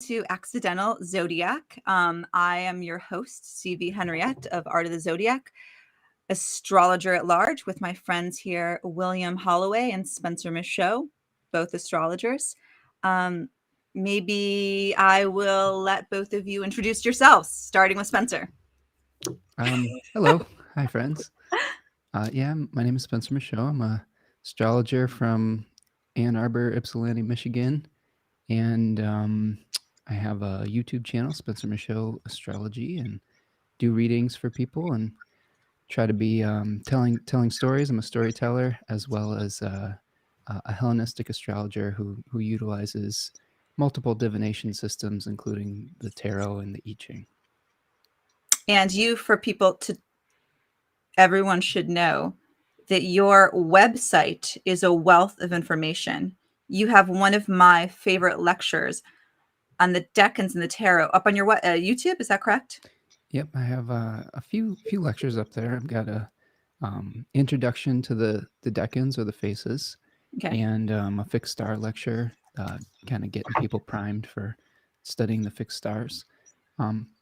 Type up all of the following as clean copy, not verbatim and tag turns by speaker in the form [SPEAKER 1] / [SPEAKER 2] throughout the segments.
[SPEAKER 1] to Accidental Zodiac. I am your host, CV Henriette of Art of the Zodiac, astrologer at large, with my friends here, William Holloway and Spencer Michaud, both astrologers. Maybe I will let both of you introduce yourselves, starting with Spencer.
[SPEAKER 2] Hello. Hi, friends. My name is Spencer Michaud. I'm a astrologer from Ann Arbor, Ypsilanti, Michigan. And I have a YouTube channel, Spencer Michaud Astrology, and do readings for people and try to be telling stories. I'm a storyteller, as well as a Hellenistic astrologer who utilizes multiple divination systems, including the tarot and the I Ching.
[SPEAKER 1] And you, for people everyone should know that your website is a wealth of information. You have one of my favorite lectures on the decans and the tarot up on your YouTube. Is that correct?
[SPEAKER 2] Yep, I have a few lectures up there. I've got a introduction to the decans or the faces, and a fixed star lecture, kind of getting people primed for studying the fixed stars.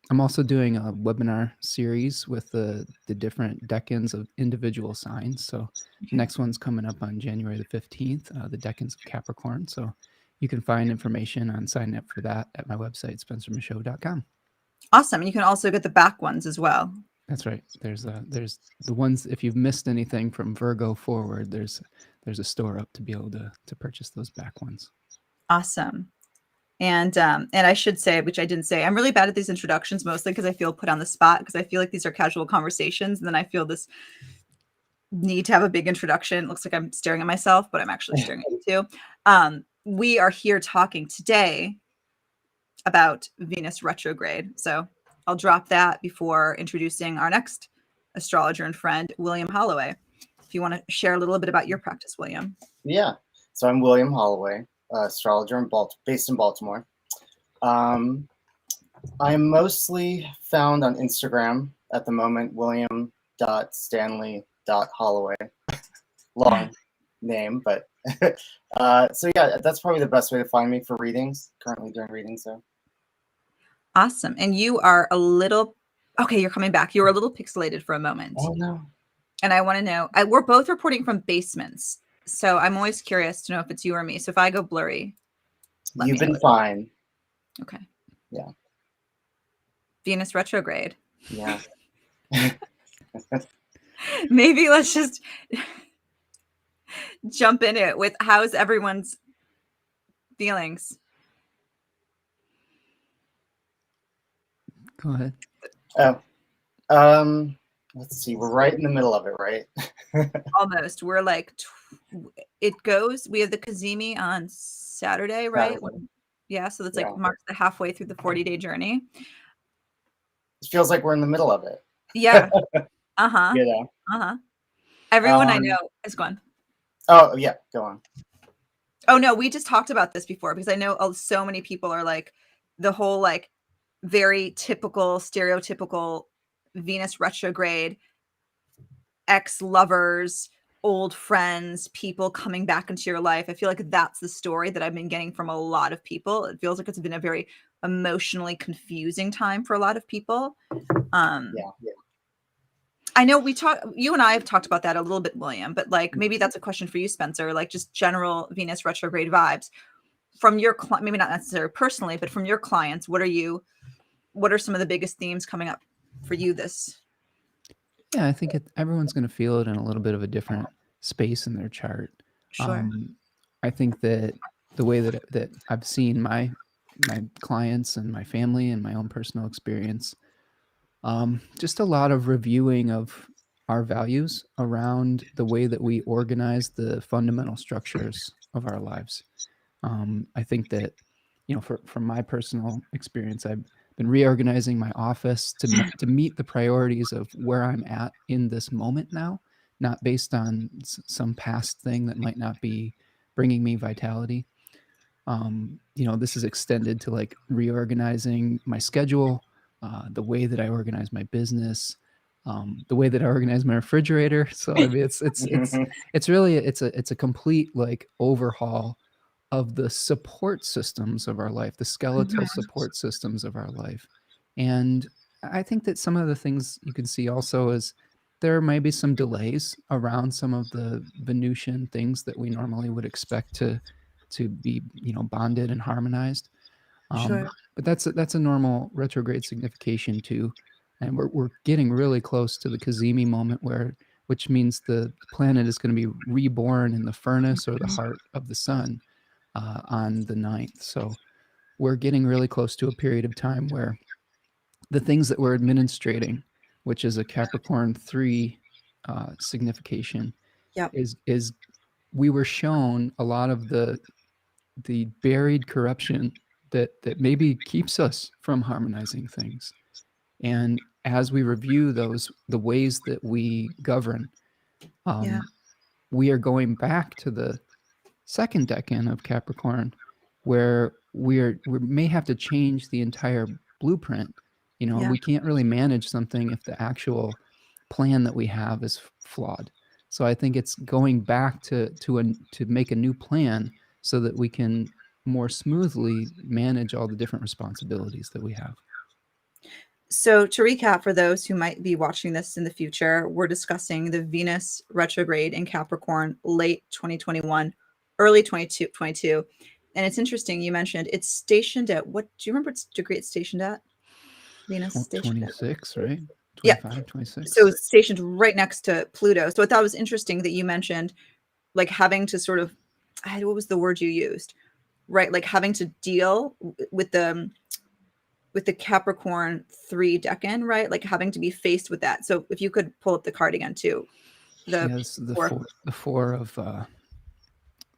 [SPEAKER 2] I'm also doing a webinar series with the different decans of individual signs. So next one's coming up on January the 15th, the decans of Capricorn. So you can find information on signing up for that at my website, spencermichaud.com.
[SPEAKER 1] Awesome. And you can also get the back ones as well.
[SPEAKER 2] That's right. There's the ones, if you've missed anything from Virgo forward, there's a store up to be able to purchase those back ones.
[SPEAKER 1] Awesome. And I should say, which I didn't say, I'm really bad at these introductions, mostly because I feel put on the spot, because I feel like these are casual conversations. And then I feel this need to have a big introduction. It looks like I'm staring at myself, but I'm actually staring at you too. We are here talking today about Venus retrograde. So I'll drop that before introducing our next astrologer and friend, William Holloway. If you want to share a little bit about your practice, William.
[SPEAKER 3] Yeah. So I'm William Holloway, astrologer based in Baltimore. I'm mostly found on Instagram at the moment, william.stanley.holloway. Long name, but so yeah, that's probably the best way to find me for readings. Currently doing readings though.
[SPEAKER 1] Awesome. And you are a little, okay, you're coming back. You were a little pixelated for a moment.
[SPEAKER 3] Oh no.
[SPEAKER 1] And I want to know, we're both reporting from basements. So I'm always curious to know if it's you or me. So if I go blurry.
[SPEAKER 3] You've been fine.
[SPEAKER 1] Okay.
[SPEAKER 3] Yeah.
[SPEAKER 1] Venus retrograde.
[SPEAKER 3] Yeah.
[SPEAKER 1] Maybe let's just jump in it with how's everyone's feelings?
[SPEAKER 2] Go ahead.
[SPEAKER 3] Let's see. We're right in the middle of it, right?
[SPEAKER 1] Almost. We're like, it goes. We have the Kazemi on Saturday, right? Yeah. So that's like marks the halfway through the 40-day journey.
[SPEAKER 3] It feels like we're in the middle of it.
[SPEAKER 1] Yeah. Uh-huh.
[SPEAKER 3] Yeah.
[SPEAKER 1] Uh-huh. Everyone I know is gone.
[SPEAKER 3] Oh, yeah. Go on.
[SPEAKER 1] Oh, no. We just talked about this before, because I know so many people are like the whole like very typical, stereotypical Venus retrograde, ex-lovers, old friends, people coming back into your life. I feel like that's the story that I've been getting from a lot of people. It feels like it's been a very emotionally confusing time for a lot of people.
[SPEAKER 3] Yeah.
[SPEAKER 1] I know you and I have talked about that a little bit, William, but like maybe that's a question for you, Spencer, like just general Venus retrograde vibes from your maybe not necessarily personally, but from your clients. What are some of the biggest themes coming up for you this?
[SPEAKER 2] Yeah, I think everyone's going to feel it in a little bit of a different space in their chart.
[SPEAKER 1] Sure.
[SPEAKER 2] I think that the way that I've seen my clients and my family and my own personal experience, just a lot of reviewing of our values around the way that we organize the fundamental structures of our lives. I think that, from my personal experience, I've been reorganizing my office to meet the priorities of where I'm at in this moment now, not based on some past thing that might not be bringing me vitality. This is extended to like reorganizing my schedule, the way that I organize my business, the way that I organize my refrigerator. So I mean, it's really a complete like overhaul of the support systems of our life, the skeletal
[SPEAKER 1] Mhm.
[SPEAKER 2] support systems of our life. And I think that some of the things you can see also is there may be some delays around some of the Venusian things that we normally would expect to be, bonded and harmonized.
[SPEAKER 1] Sure.
[SPEAKER 2] But that's a normal retrograde signification too, and we're getting really close to the Kazemi moment which means the planet is going to be reborn in the furnace or the heart of the sun on the 9th. So we're getting really close to a period of time where the things that we're administrating, which is a Capricorn 3 signification,
[SPEAKER 1] Yep.
[SPEAKER 2] is we were shown a lot of the buried corruption that maybe keeps us from harmonizing things. And as we review the ways that we govern,
[SPEAKER 1] Yeah.
[SPEAKER 2] we are going back to the second decan of Capricorn, where we may have to change the entire blueprint.
[SPEAKER 1] Yeah.
[SPEAKER 2] We can't really manage something if the actual plan that we have is flawed. So I think it's going back to make a new plan so that we can more smoothly manage all the different responsibilities that we have.
[SPEAKER 1] So to recap, for those who might be watching this in the future, we're discussing the Venus retrograde in Capricorn, late 2021, early 2022. And it's interesting, you mentioned it's stationed at what? Do you remember its degree it's stationed at? Venus stationed at?
[SPEAKER 2] 26, right?
[SPEAKER 1] Yeah.
[SPEAKER 2] 25, 26.
[SPEAKER 1] So it's stationed right next to Pluto. So I thought it was interesting that you mentioned like having to sort of, what was the word you used? Right, like having to deal with the Capricorn 3 decan, right? Like having to be faced with that. So if you could pull up the card again too. The
[SPEAKER 2] Yes,
[SPEAKER 1] four.
[SPEAKER 2] the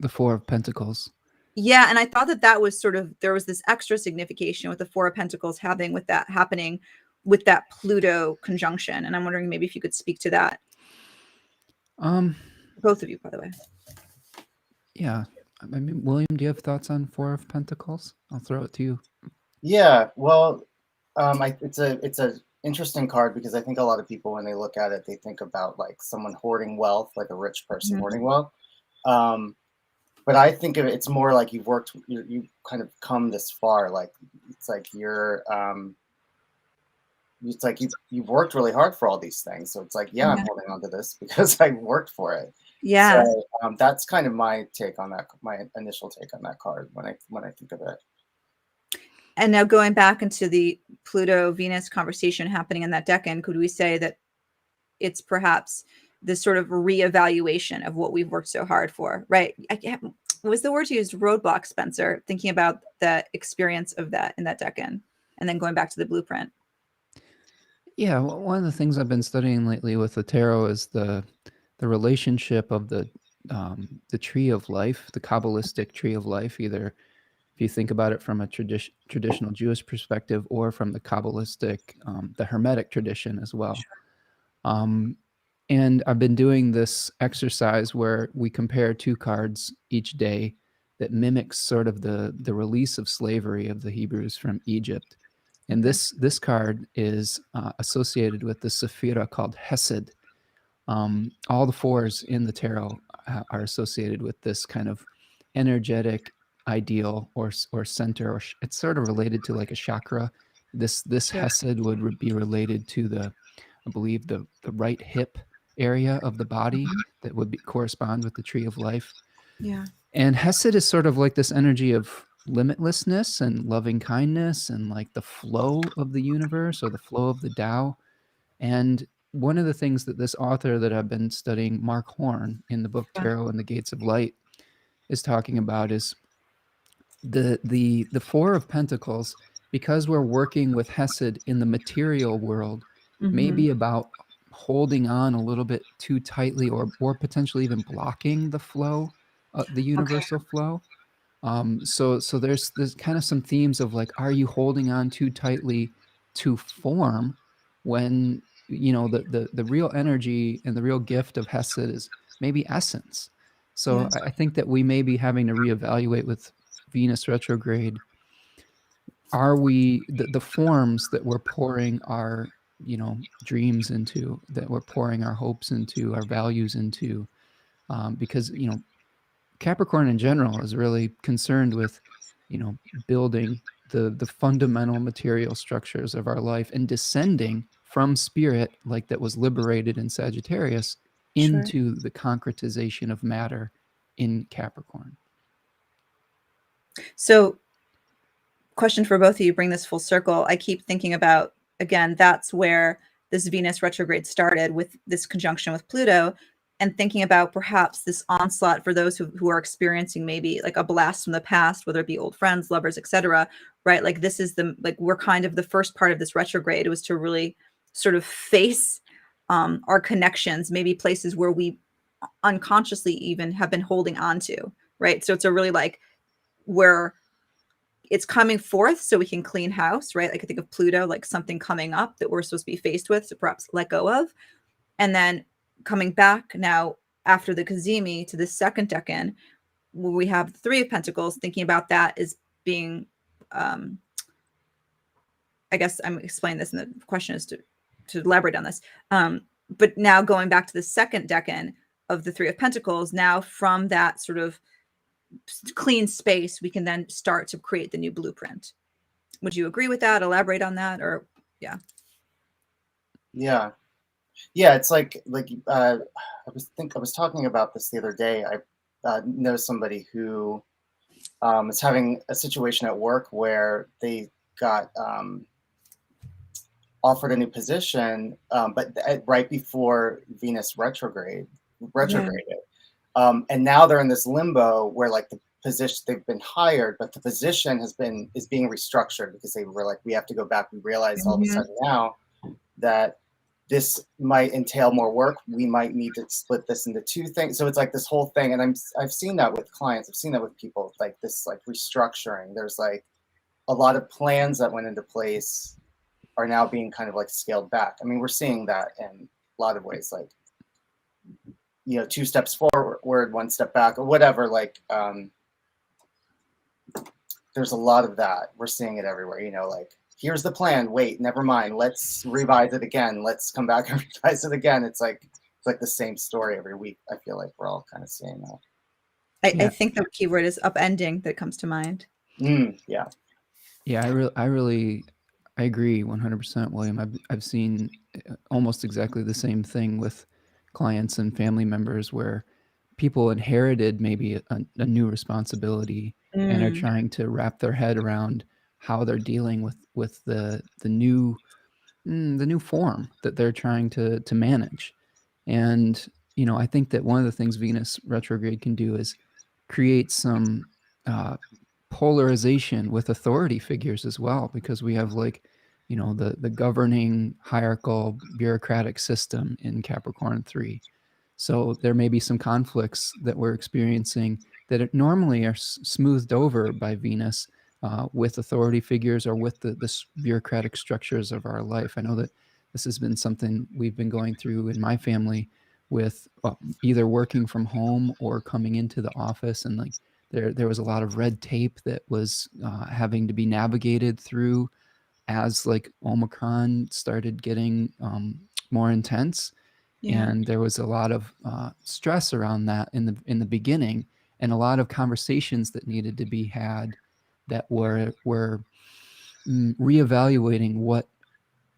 [SPEAKER 2] four of Pentacles.
[SPEAKER 1] Yeah, and I thought that was sort of, there was this extra signification with the Four of Pentacles having with that happening with that Pluto conjunction. And I'm wondering maybe if you could speak to that. Both of you, by the way.
[SPEAKER 2] Yeah. I mean, William, do you have thoughts on Four of Pentacles? I'll throw it to you.
[SPEAKER 3] Yeah, well, it's a interesting card because I think a lot of people, when they look at it, they think about like someone hoarding wealth, like a rich person
[SPEAKER 1] Mhm.
[SPEAKER 3] hoarding wealth. But I think of it, it's more like you kind of come this far. Like it's like it's like you've worked really hard for all these things. So it's like, yeah, I'm holding on to this because I worked for it.
[SPEAKER 1] Yeah.
[SPEAKER 3] So that's kind of my take on that. My initial take on that card when I think of it.
[SPEAKER 1] And now going back into the Pluto Venus conversation happening in that decan, could we say that it's perhaps this sort of reevaluation of what we've worked so hard for, right? What was the word you used? Roadblock, Spencer, thinking about the experience of that in that decan and then going back to the blueprint.
[SPEAKER 2] Yeah, one of the things I've been studying lately with the tarot is the relationship of the tree of life, the Kabbalistic tree of life, either if you think about it from a traditional Jewish perspective or from the Kabbalistic, the Hermetic tradition as well. And I've been doing this exercise where we compare two cards each day that mimics sort of the release of slavery of the Hebrews from Egypt. And
[SPEAKER 1] Okay.
[SPEAKER 2] this card is associated with the Sephira called Hesed. All the fours in the tarot are associated with this kind of energetic ideal or center, or it's sort of related to like a chakra. This
[SPEAKER 1] Sure.
[SPEAKER 2] Hesed would be related to I believe the right hip area of the body that would correspond with the tree of life.
[SPEAKER 1] Yeah.
[SPEAKER 2] And Hesed is sort of like this energy of limitlessness and loving kindness and like the flow of the universe or the flow of the Tao. And one of the things that this author that I've been studying, Mark Horn, in the book Tarot and the Gates of Light, is talking about is the Four of Pentacles, because we're working with Hesed in the material world, may be about holding on a little bit too tightly or potentially even blocking the flow, the universal flow. So there's kind of some themes of like, are you holding on too tightly to form when the real energy and the real gift of Hesed is maybe essence. So
[SPEAKER 1] Yes.
[SPEAKER 2] I think that we may be having to reevaluate with Venus retrograde. Are we the forms that we're pouring our dreams into, that we're pouring our hopes into, our values into, because Capricorn in general is really concerned with, building the fundamental material structures of our life and descending from spirit, like that was liberated in Sagittarius,
[SPEAKER 1] Sure.
[SPEAKER 2] into the concretization of matter in Capricorn.
[SPEAKER 1] So, question for both of you, bring this full circle. I keep thinking about, again, that's where this Venus retrograde started, with this conjunction with Pluto, and thinking about perhaps this onslaught for those who are experiencing maybe like a blast from the past, whether it be old friends, lovers, etc. Right? Like this is we're kind of the first part of this retrograde was to really sort of face our connections, maybe places where we unconsciously even have been holding on to, right? So it's a really like where it's coming forth so we can clean house, right? Like I think of Pluto, like something coming up that we're supposed to be faced with, so perhaps let go of. And then coming back now after the Kazemi to the second decan, where we have the Three of Pentacles, thinking about that as being, I guess I'm explaining this, and the question is to elaborate on this. But now going back to the second decan of the Three of Pentacles, now from that sort of clean space, we can then start to create the new blueprint. Would you agree with that? Elaborate on that, or
[SPEAKER 3] Yeah. It's like I was talking about this the other day. I know somebody who is having a situation at work where they got offered a new position, but right before Venus retrograded. And now they're in this limbo where like the position, they've been hired, but the position is being restructured because they were like, we have to go back. We realize all of a sudden now that this might entail more work. We might need to split this into two things. So it's like this whole thing. And I've seen that with clients. I've seen that with people, like this like restructuring. There's like a lot of plans that went into place are now being kind of like scaled back. I mean, we're seeing that in a lot of ways, like, two steps forward, one step back, or whatever. Like, there's a lot of that. We're seeing it everywhere, like, here's the plan. Wait, never mind. Let's revise it again. Let's come back and revise it again. It's like the same story every week. I feel like we're all kind of seeing that.
[SPEAKER 1] I think the keyword is upending that comes to mind.
[SPEAKER 3] Yeah.
[SPEAKER 2] I agree 100%, William. I've seen almost exactly the same thing with clients and family members where people inherited maybe a new responsibility and are trying to wrap their head around how they're dealing with the new form that they're trying to manage. And I think that one of the things Venus retrograde can do is create some polarization with authority figures as well, because we have like the governing hierarchical bureaucratic system in Capricorn 3. So there may be some conflicts that we're experiencing that normally are smoothed over by Venus with authority figures or with the bureaucratic structures of our life. I know that this has been something we've been going through in my family with either working from home or coming into the office, and like there was a lot of red tape that was having to be navigated through as like Omicron started getting more intense. And there was a lot of stress around that in the beginning, and a lot of conversations that needed to be had that were reevaluating what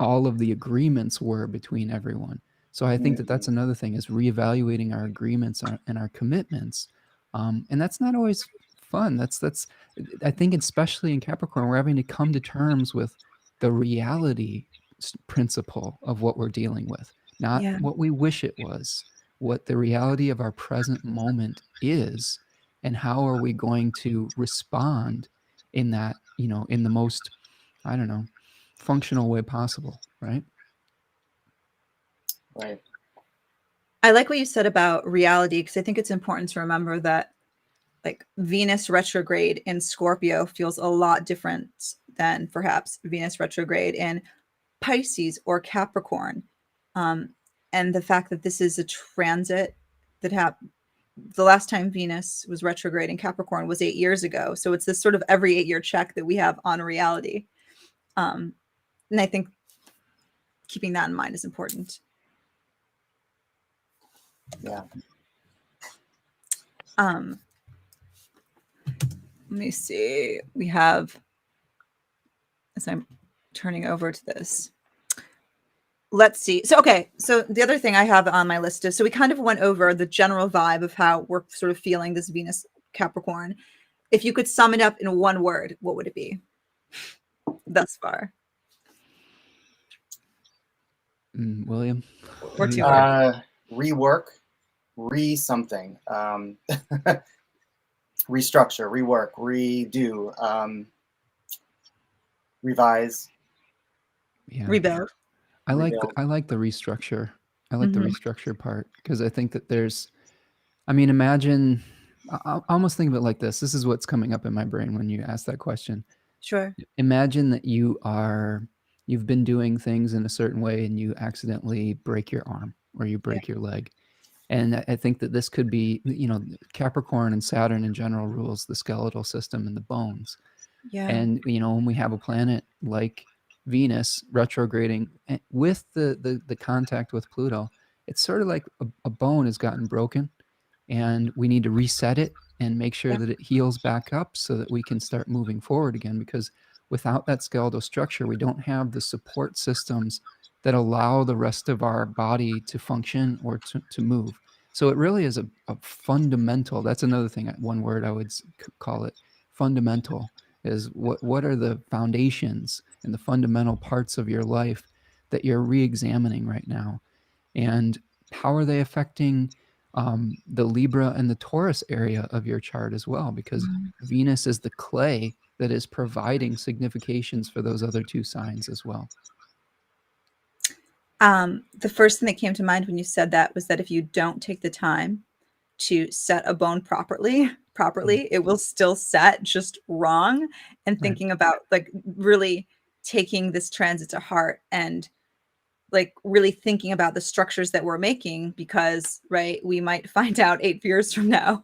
[SPEAKER 2] all of the agreements were between everyone. So I think that that's another thing, is reevaluating our agreements and our commitments, and that's not always fun. That's I think especially in Capricorn, we're having to come to terms with the reality principle of what we're dealing with, not what we wish it was, what the reality of our present moment is, and how are we going to respond in that, in the most, I don't know, functional way possible, right?
[SPEAKER 3] Right.
[SPEAKER 1] I like what you said about reality, because I think it's important to remember that like Venus retrograde in Scorpio feels a lot different than perhaps Venus retrograde in Pisces or Capricorn. And the fact that this is a transit that happened, the last time Venus was retrograde in Capricorn was 8 years ago. So it's this sort of every 8-year check that we have on reality. And I think keeping that in mind is important.
[SPEAKER 3] Yeah.
[SPEAKER 1] Let me see. We have, as I'm turning over to this. Let's see. So, okay. So the other thing I have on my list is, so we kind of went over the general vibe of how we're sort of feeling this Venus Capricorn. If you could sum it up in one word, what would it be thus far?
[SPEAKER 2] William?
[SPEAKER 1] Or two words.
[SPEAKER 3] Rework, something, restructure, rework, redo, revise.
[SPEAKER 2] Yeah.
[SPEAKER 1] Rebuild.
[SPEAKER 2] I like
[SPEAKER 3] Rebuild.
[SPEAKER 2] I like the restructure. I like the restructure part, because I think that imagine, I almost think of it like this. This is what's coming up in my brain when you ask that question.
[SPEAKER 1] Sure.
[SPEAKER 2] Imagine that you've been doing things in a certain way and you accidentally break your arm or you break your leg. And I think that this could be, Capricorn and Saturn in general rules the skeletal system and the bones.
[SPEAKER 1] Yeah.
[SPEAKER 2] And, when we have a planet like Venus retrograding with the contact with Pluto, it's sort of like a bone has gotten broken and we need to reset it and make sure that it heals back up so that we can start moving forward again. Because without that skeletal structure, we don't have the support systems that allow the rest of our body to function or to move. So it really is a fundamental, that's another thing, one word I would call it, fundamental, is what are the foundations and the fundamental parts of your life that you're re-examining right now, and how are they affecting the Libra and the Taurus area of your chart as well, because Venus is the clay that is providing significations for those other two signs as well.
[SPEAKER 1] The first thing that came to mind when you said that was that if you don't take the time to set a bone properly, it will still set just wrong. And thinking about like really taking this transit to heart and like really thinking about the structures that we're making, because we might find out 8 years from now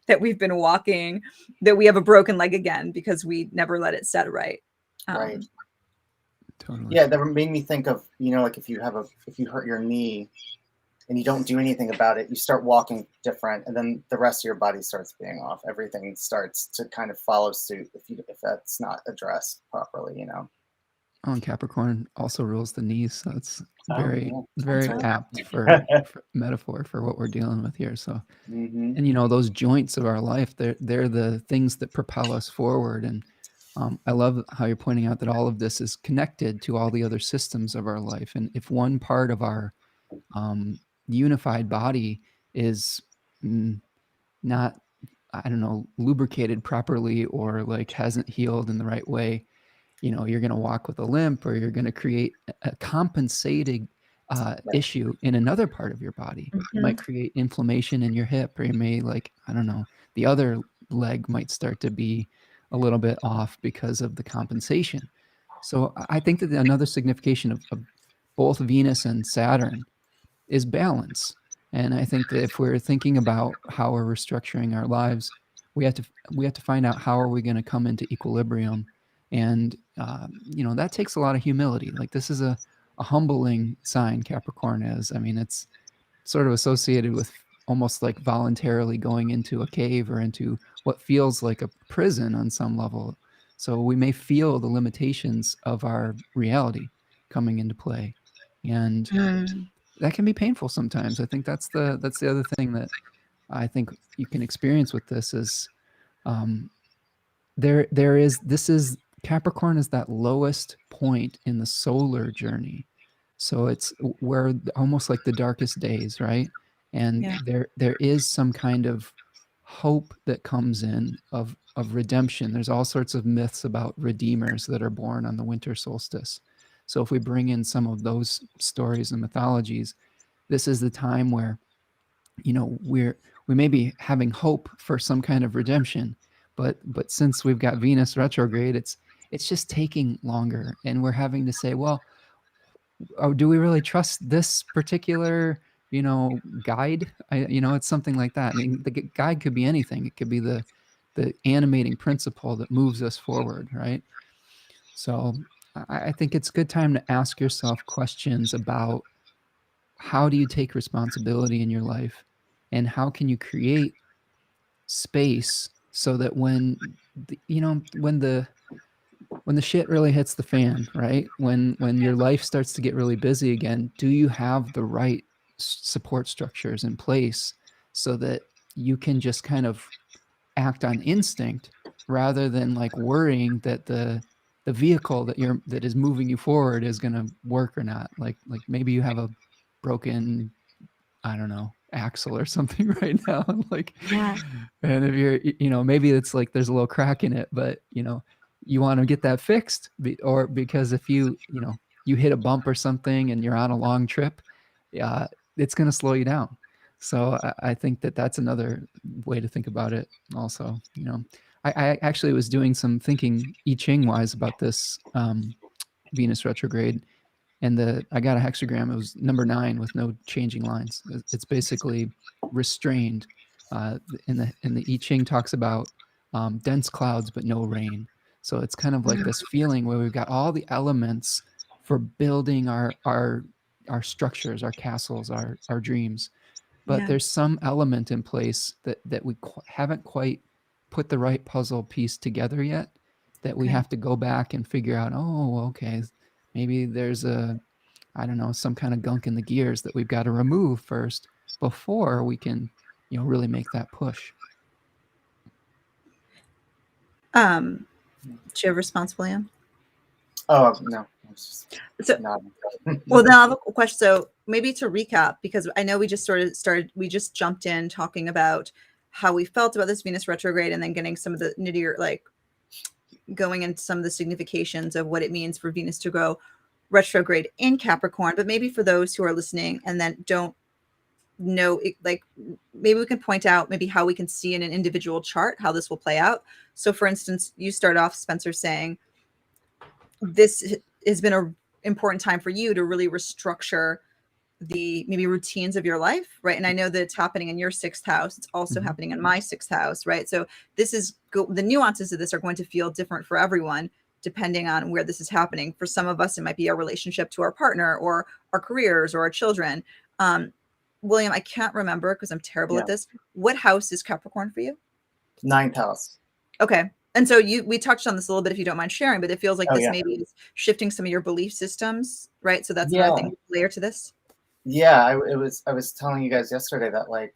[SPEAKER 1] that we've been walking, that we have a broken leg again because we never let it set right.
[SPEAKER 3] Right.
[SPEAKER 2] Totally.
[SPEAKER 3] Yeah, that made me think of, like if you hurt your knee and you don't do anything about it, you start walking different, and then the rest of your body starts being off. Everything starts to kind of follow suit if that's not addressed properly.
[SPEAKER 2] Oh, and Capricorn also rules the knees, so it's very
[SPEAKER 1] That's right.
[SPEAKER 2] apt for metaphor for what we're dealing with here. So, and those joints of our life, they're the things that propel us forward. And I love how you're pointing out that all of this is connected to all the other systems of our life. And if one part of our unified body is not, I don't know, lubricated properly or like hasn't healed in the right way, you're going to walk with a limp, or you're going to create a compensating issue in another part of your body. You might create inflammation in your hip, or you may, like, I don't know, the other leg might start to be a little bit off because of the compensation. So I think that another signification of both Venus and Saturn is balance. And I think that if we're thinking about how we're restructuring our lives, we have to find out how are we going to come into equilibrium. And that takes a lot of humility. Like, this is a humbling sign, Capricorn is. I mean, it's sort of associated with almost like voluntarily going into a cave or into what feels like a prison on some level. So we may feel the limitations of our reality coming into play, and that can be painful sometimes. I think that's the other thing that I think you can experience with this is Capricorn is that lowest point in the solar journey. So it's where almost like the darkest days, right? And there is some kind of hope that comes in of redemption. There's all sorts of myths about redeemers that are born on the winter solstice. So if we bring in some of those stories and mythologies, this is the time where we may be having hope for some kind of redemption, but since we've got Venus retrograde, it's just taking longer, and we're having to say, well, do we really trust this particular guide? It's something like that. I mean, the guide could be anything. It could be the animating principle that moves us forward, right? So I think it's a good time to ask yourself questions about how do you take responsibility in your life, and how can you create space so that when when the shit really hits the fan, right? When your life starts to get really busy again, do you have the right support structures in place so that you can just kind of act on instinct rather than like worrying that the vehicle that is moving you forward is going to work or not? Like maybe you have a broken, I don't know, axle or something right now. Like,
[SPEAKER 1] Yeah.
[SPEAKER 2] and if you're, maybe it's like there's a little crack in it, but you want to get that fixed, or because if you hit a bump or something and you're on a long trip, it's going to slow you down. So I think that that's another way to think about it. Also, I actually was doing some thinking I Ching wise about this Venus retrograde, and I got a hexagram. It was number 9 with no changing lines. It's basically restrained. In the I Ching talks about dense clouds but no rain. So it's kind of like this feeling where we've got all the elements for building our structures, our castles, our dreams, but
[SPEAKER 1] Yeah.
[SPEAKER 2] there's some element in place that we haven't quite put the right puzzle piece together yet, that we
[SPEAKER 1] Okay.
[SPEAKER 2] have to go back and figure out, oh, okay, maybe there's I don't know, some kind of gunk in the gears that we've got to remove first before we can, really make that push.
[SPEAKER 1] Do you have a response, William?
[SPEAKER 3] Oh no.
[SPEAKER 1] So,
[SPEAKER 3] Not.
[SPEAKER 1] well, now I have a question. So maybe to recap, because I know we just we just jumped in talking about how we felt about this Venus retrograde and then getting some of the nittier, like going into some of the significations of what it means for Venus to go retrograde in Capricorn. But maybe for those who are listening and then don't know, like maybe we can point out maybe how we can see in an individual chart how this will play out. So for instance, you start off, Spencer, saying this has been a important time for you to really restructure the maybe routines of your life, right? And I know that it's happening in your 6th house. It's also happening in my 6th house, right? So this is the nuances of this are going to feel different for everyone depending on where this is happening. For some of us, it might be our relationship to our partner or our careers or our children. William, I can't remember because I'm terrible at this. What house is Capricorn for you?
[SPEAKER 3] 9th house.
[SPEAKER 1] Okay. And so we touched on this a little bit, if you don't mind sharing, but it feels like this
[SPEAKER 3] yeah.
[SPEAKER 1] maybe is shifting some of your belief systems, right? So that's
[SPEAKER 3] Yeah.
[SPEAKER 1] another thing, layer to this.
[SPEAKER 3] Yeah, I was telling you guys yesterday that like,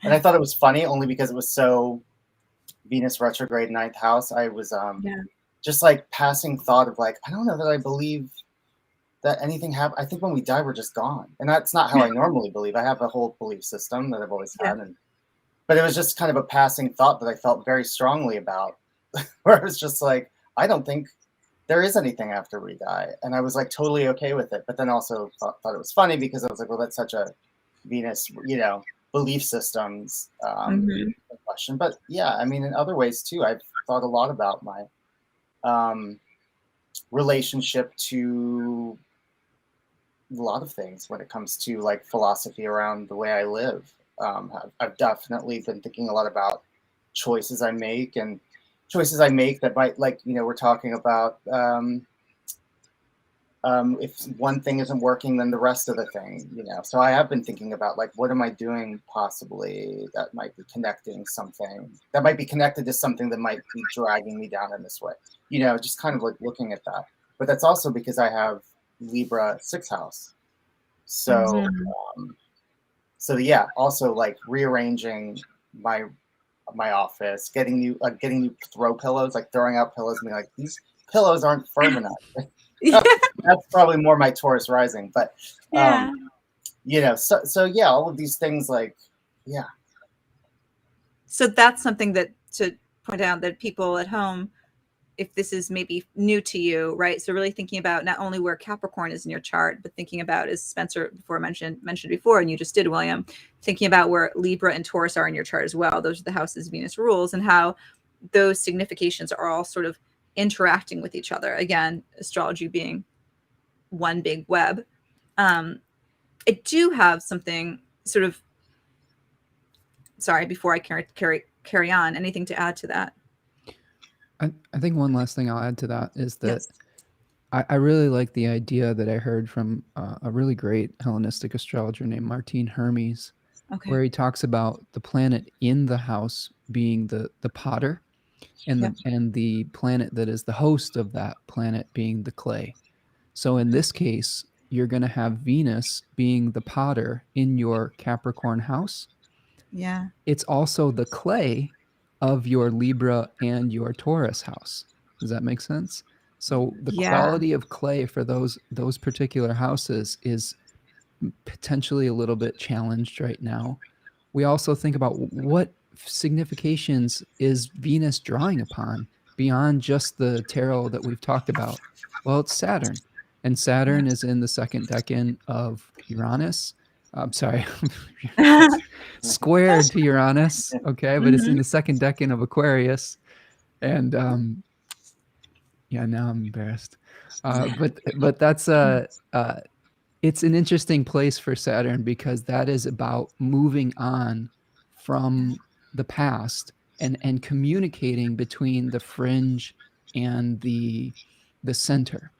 [SPEAKER 3] and I thought it was funny only because it was so Venus retrograde 9th house. I was just like passing thought of like, I don't know that I believe that anything happened. I think when we die, we're just gone, and that's not how I normally believe. I have a whole belief system that I've always had, but it was just kind of a passing thought that I felt very strongly about, where it was just like, I don't think there is anything after we die. And I was like totally okay with it. But then also thought it was funny because I was like, well, that's such a Venus, belief systems question. But yeah, I mean, in other ways too, I've thought a lot about my relationship to a lot of things when it comes to like philosophy around the way I live. I've definitely been thinking a lot about choices I make and choices I make that might, like, we're talking about if one thing isn't working, then the rest of the thing, So I have been thinking about like, what am I doing possibly that might be connecting something that might be connected to something that might be dragging me down in this way, just kind of like looking at that. But that's also because I have Libra 6th house. So, so yeah, also like rearranging my office, getting new throw pillows, like throwing out pillows, and being like, these pillows aren't firm enough. That's probably more my Taurus rising, but so yeah, all of these things, like, yeah.
[SPEAKER 1] So that's something that to point out that people at home, if this is maybe new to you, right? So really thinking about not only where Capricorn is in your chart, but thinking about, as Spencer mentioned before, and you just did, William, thinking about where Libra and Taurus are in your chart as well. Those are the houses Venus rules, and how those significations are all sort of interacting with each other. Again, astrology being one big web. I do have something sort of, sorry, before I carry on, anything to add to that?
[SPEAKER 2] I think one last thing I'll add to that is that I really like the idea that I heard from a really great Hellenistic astrologer named Martin Hermes, where he talks about the planet in the house being the potter, and
[SPEAKER 1] Yep.
[SPEAKER 2] the planet that is the host of that planet being the clay. So in this case, you're going to have Venus being the potter in your Capricorn house.
[SPEAKER 1] Yeah.
[SPEAKER 2] It's also the clay of your Libra and your Taurus house. Does that make sense? So the quality of clay for those particular houses is potentially a little bit challenged right now. We also think about what significations is Venus drawing upon beyond just the tarot that we've talked about. Well, it's Saturn, and Saturn is in the second decan of Uranus. I'm sorry, squared to Uranus. Okay, but it's in the second decan of Aquarius, and yeah, now I'm embarrassed. But that's it's an interesting place for Saturn because that is about moving on from the past and communicating between the fringe and the center.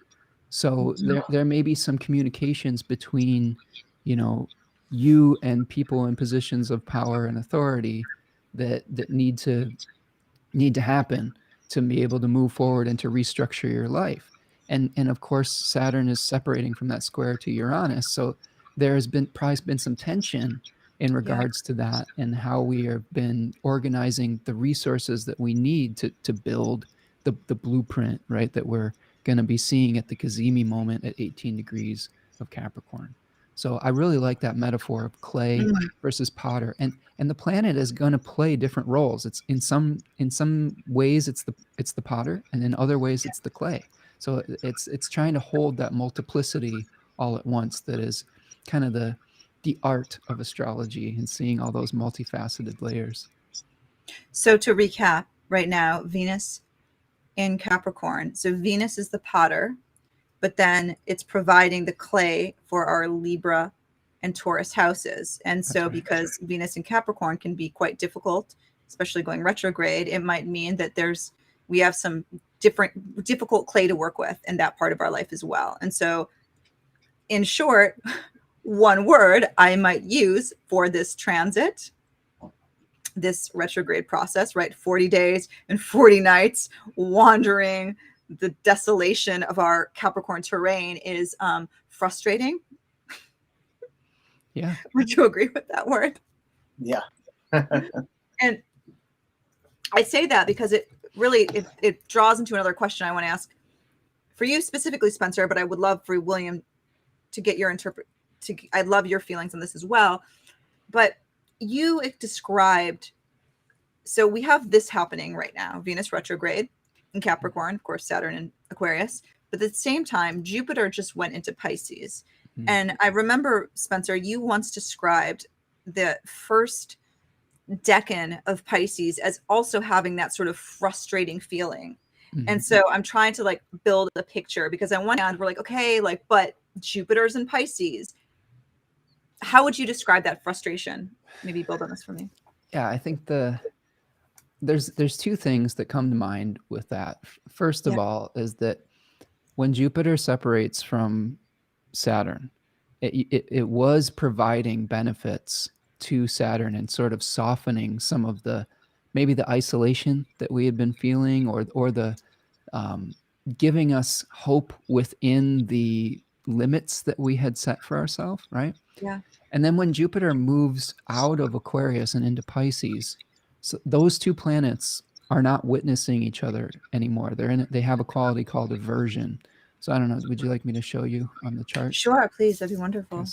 [SPEAKER 2] So there may be some communications between, you know, you and people in positions of power and authority that need to happen to be able to move forward and to restructure your life. And of course, Saturn is separating from that square to Uranus. So there has probably been some tension in regards to that and how we have been organizing the resources that we need to build the blueprint, right, that we're going to be seeing at the Kazemi moment at 18 degrees of Capricorn. So I really like that metaphor of clay versus potter, and the planet is going to play different roles. It's in some ways it's the potter, and in other ways it's the clay. So it's trying to hold that multiplicity all at once. That is kind of the art of astrology and seeing all those multifaceted layers.
[SPEAKER 1] So to recap, right now, Venus in Capricorn. So Venus is the potter, but then it's providing the clay for our Libra and Taurus houses. And so
[SPEAKER 2] right.
[SPEAKER 1] Because Venus in Capricorn can be quite difficult, especially going retrograde, it might mean that we have some difficult clay to work with in that part of our life as well. And so in short, one word I might use for this transit, this retrograde process, right? 40 days and 40 nights wandering the desolation of our Capricorn terrain is frustrating.
[SPEAKER 2] Yeah.
[SPEAKER 1] Would you agree with that word?
[SPEAKER 3] Yeah.
[SPEAKER 1] And I say that because it really it draws into another question I want to ask for you specifically, Spencer, but I would love for William to get your I'd love your feelings on this as well. But you described, so we have this happening right now, Venus retrograde in Capricorn, of course, Saturn in Aquarius, but at the same time, Jupiter just went into Pisces. And I remember, Spencer, you once described the first decan of Pisces as also having that sort of frustrating feeling. And so I'm trying to like build a picture, because on one hand we're like, okay, like, but Jupiter's in Pisces. How would you describe that frustration? Maybe build on this for me.
[SPEAKER 2] Yeah, I think there's two things that come to mind with that. First of all is that when Jupiter separates from Saturn, it was providing benefits to Saturn and sort of softening some of maybe the isolation that we had been feeling, or the giving us hope within the limits that we had set for ourselves, right?
[SPEAKER 1] Yeah.
[SPEAKER 2] And then when Jupiter moves out of Aquarius and into Pisces, so those two planets are not witnessing each other anymore. They have a quality called aversion. So I don't know, would you like me to show you on the chart?
[SPEAKER 1] Sure, please. That'd be wonderful.
[SPEAKER 2] Okay,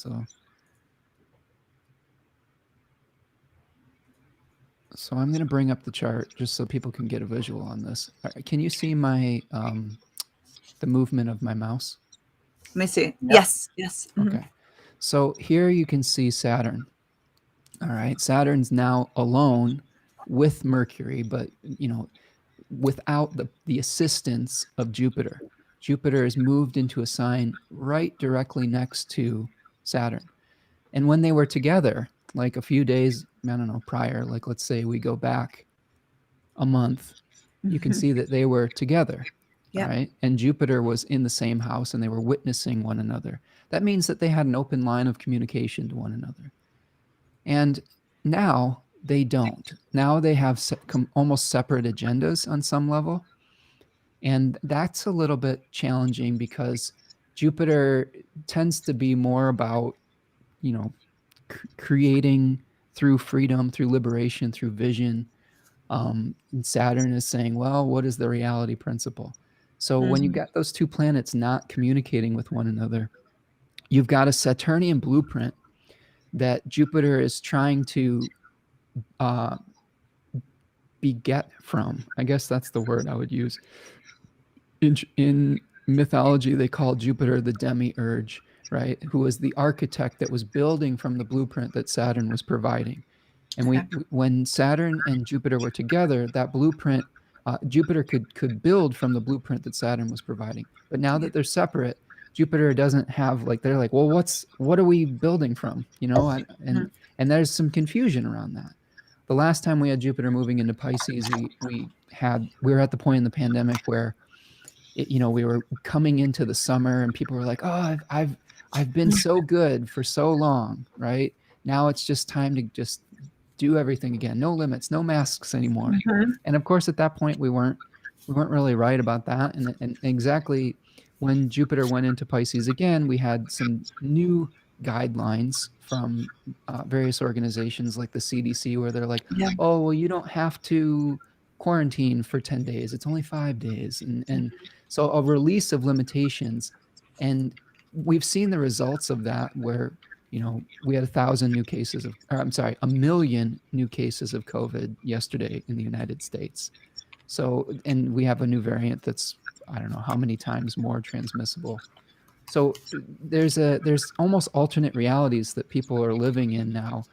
[SPEAKER 2] so I'm going to bring up the chart just so people can get a visual on this. Can you see my the movement of my mouse?
[SPEAKER 1] Let me see.
[SPEAKER 3] Yep.
[SPEAKER 1] Yes.
[SPEAKER 2] Okay. So here you can see Saturn. All right. Saturn's now alone with Mercury, but without the assistance of Jupiter. Jupiter is moved into a sign right directly next to Saturn. And when they were together, like a few days, I don't know, prior, like let's say we go back a month, you can see that they were together.
[SPEAKER 1] Yep.
[SPEAKER 2] Right? And Jupiter was in the same house and they were witnessing one another. That means that they had an open line of communication to one another. And now they don't. Now they have almost separate agendas on some level. And that's a little bit challenging because Jupiter tends to be more about, you know, creating through freedom, through liberation, through vision. And Saturn is saying, well, what is the reality principle? So when you got those two planets not communicating with one another, you've got a Saturnian blueprint that Jupiter is trying to beget from. I guess that's the word I would use. In mythology, they call Jupiter the demiurge, right? Who was the architect that was building from the blueprint that Saturn was providing. And when Saturn and Jupiter were together, that blueprint, Jupiter could build from the blueprint that Saturn was providing. But now that they're separate, Jupiter doesn't have, like, they're like, well, what are we building from? You know, and there's some confusion around that. The last time we had Jupiter moving into Pisces, we were at the point in the pandemic where we were coming into the summer and people were like, oh, I've been so good for so long, right? Now it's just time to just do everything again. No limits, no masks anymore. And of course, at that point, we weren't really right about that. And exactly when Jupiter went into Pisces again, we had some new guidelines from various organizations like the CDC, where they're like, oh, well, you don't have to quarantine for 10 days. It's only 5 days. And so a release of limitations. And we've seen the results of that, where we had 1,000 new cases a million new cases of COVID yesterday in the United States. So, and we have a new variant that's, I don't know how many times more transmissible. So there's almost alternate realities that people are living in now,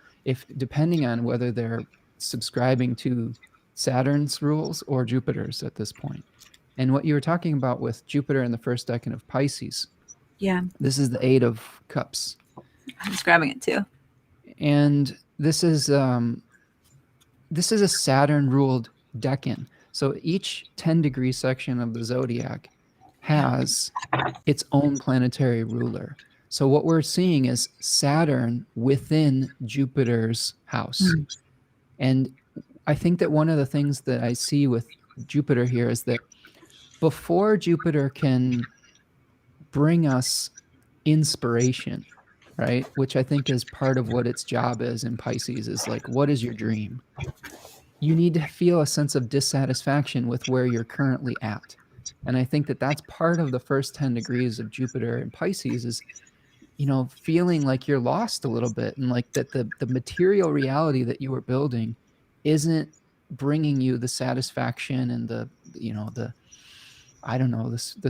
[SPEAKER 2] depending on whether they're subscribing to Saturn's rules or Jupiter's at this point. And what you were talking about with Jupiter in the first decan of Pisces.
[SPEAKER 1] Yeah.
[SPEAKER 2] This is the 8 of Cups.
[SPEAKER 1] I'm just grabbing it too.
[SPEAKER 2] And this is a Saturn ruled decan. So each 10-degree section of the zodiac has its own planetary ruler. So what we're seeing is Saturn within Jupiter's house. And I think that one of the things that I see with Jupiter here is that before Jupiter can bring us inspiration, right? Which I think is part of what its job is in Pisces, is like, what is your dream? You need to feel a sense of dissatisfaction with where you're currently at. And I think that that's part of the first 10 degrees of Jupiter in Pisces is, feeling like you're lost a little bit, and like that the material reality that you were building isn't bringing you the satisfaction and the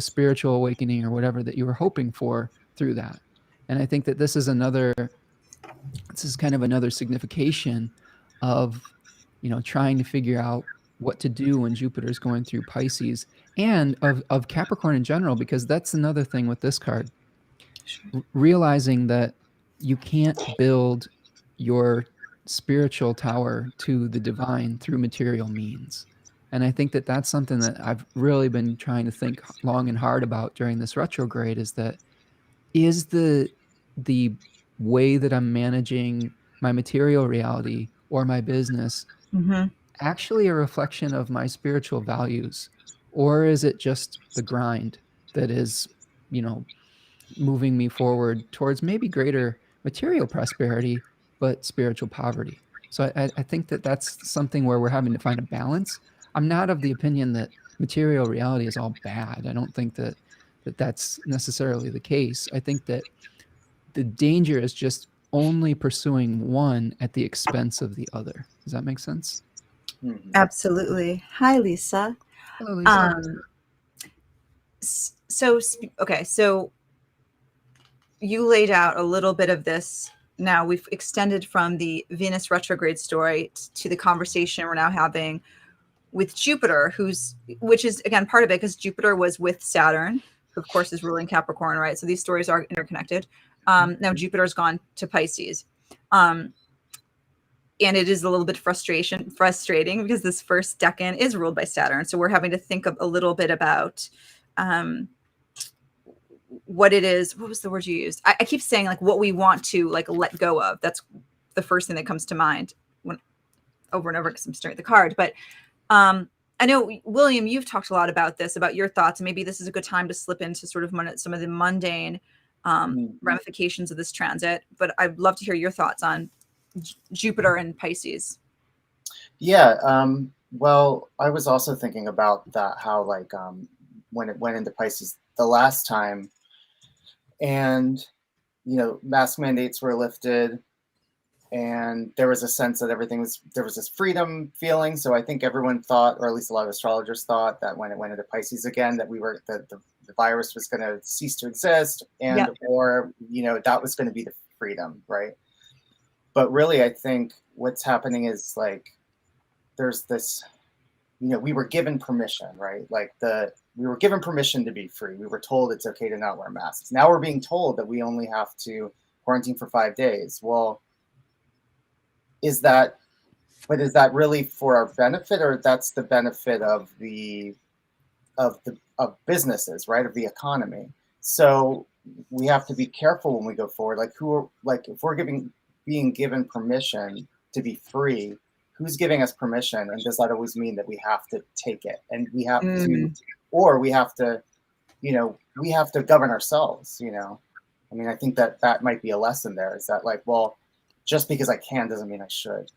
[SPEAKER 2] spiritual awakening or whatever that you were hoping for through that. And I think that this is kind of another signification of, trying to figure out what to do when Jupiter's going through Pisces, and of Capricorn in general, because that's another thing with this card. Realizing that you can't build your spiritual tower to the divine through material means. And I think that that's something that I've really been trying to think long and hard about during this retrograde, is the way that I'm managing my material reality or my business actually a reflection of my spiritual values? Or is it just the grind that is, moving me forward towards maybe greater material prosperity, but spiritual poverty? So I think that that's something where we're having to find a balance. I'm not of the opinion that material reality is all bad. I don't think that that's necessarily the case. I think that the danger is just only pursuing one at the expense of the other. Does that make sense?
[SPEAKER 1] Absolutely. Hi, Lisa.
[SPEAKER 2] Hello, Lisa.
[SPEAKER 1] So you laid out a little bit of this. Now we've extended from the Venus retrograde story to the conversation we're now having with Jupiter, which is again part of it, because Jupiter was with Saturn, who of course is ruling Capricorn, right? So these stories are interconnected. Now Jupiter's gone to Pisces. And it is a little bit frustrating because this first decan is ruled by Saturn. So we're having to think a little bit about what it is. What was the word you used? I keep saying like what we want to like let go of. That's the first thing that comes to mind. over and over because I'm staring at the card. But I know, William, you've talked a lot about this, about your thoughts, and maybe this is a good time to slip into sort of some of the mundane ramifications of this transit. But I'd love to hear your thoughts on Jupiter and Pisces.
[SPEAKER 3] Yeah. Well, I was also thinking about that, how like when it went into Pisces the last time, and mask mandates were lifted, and there was a sense that there was this freedom feeling. So I think everyone thought, or at least a lot of astrologers thought, that when it went into Pisces again, that the virus was going to cease to exist, and or that was going to be the freedom, right? But really, I think what's happening is like there's this, we were given permission, right? Like we were given permission to be free. We were told it's okay to not wear masks. Now we're being told that we only have to quarantine for 5 days. Well, is that really for our benefit, or that's the benefit of businesses, right? Of the economy. So we have to be careful when we go forward. Like if we're being given permission to be free, who's giving us permission? And does that always mean that we have to take it? And we have to, or we have to govern ourselves, I mean, I think that might be a lesson there, is that like, well, just because I can doesn't mean I should,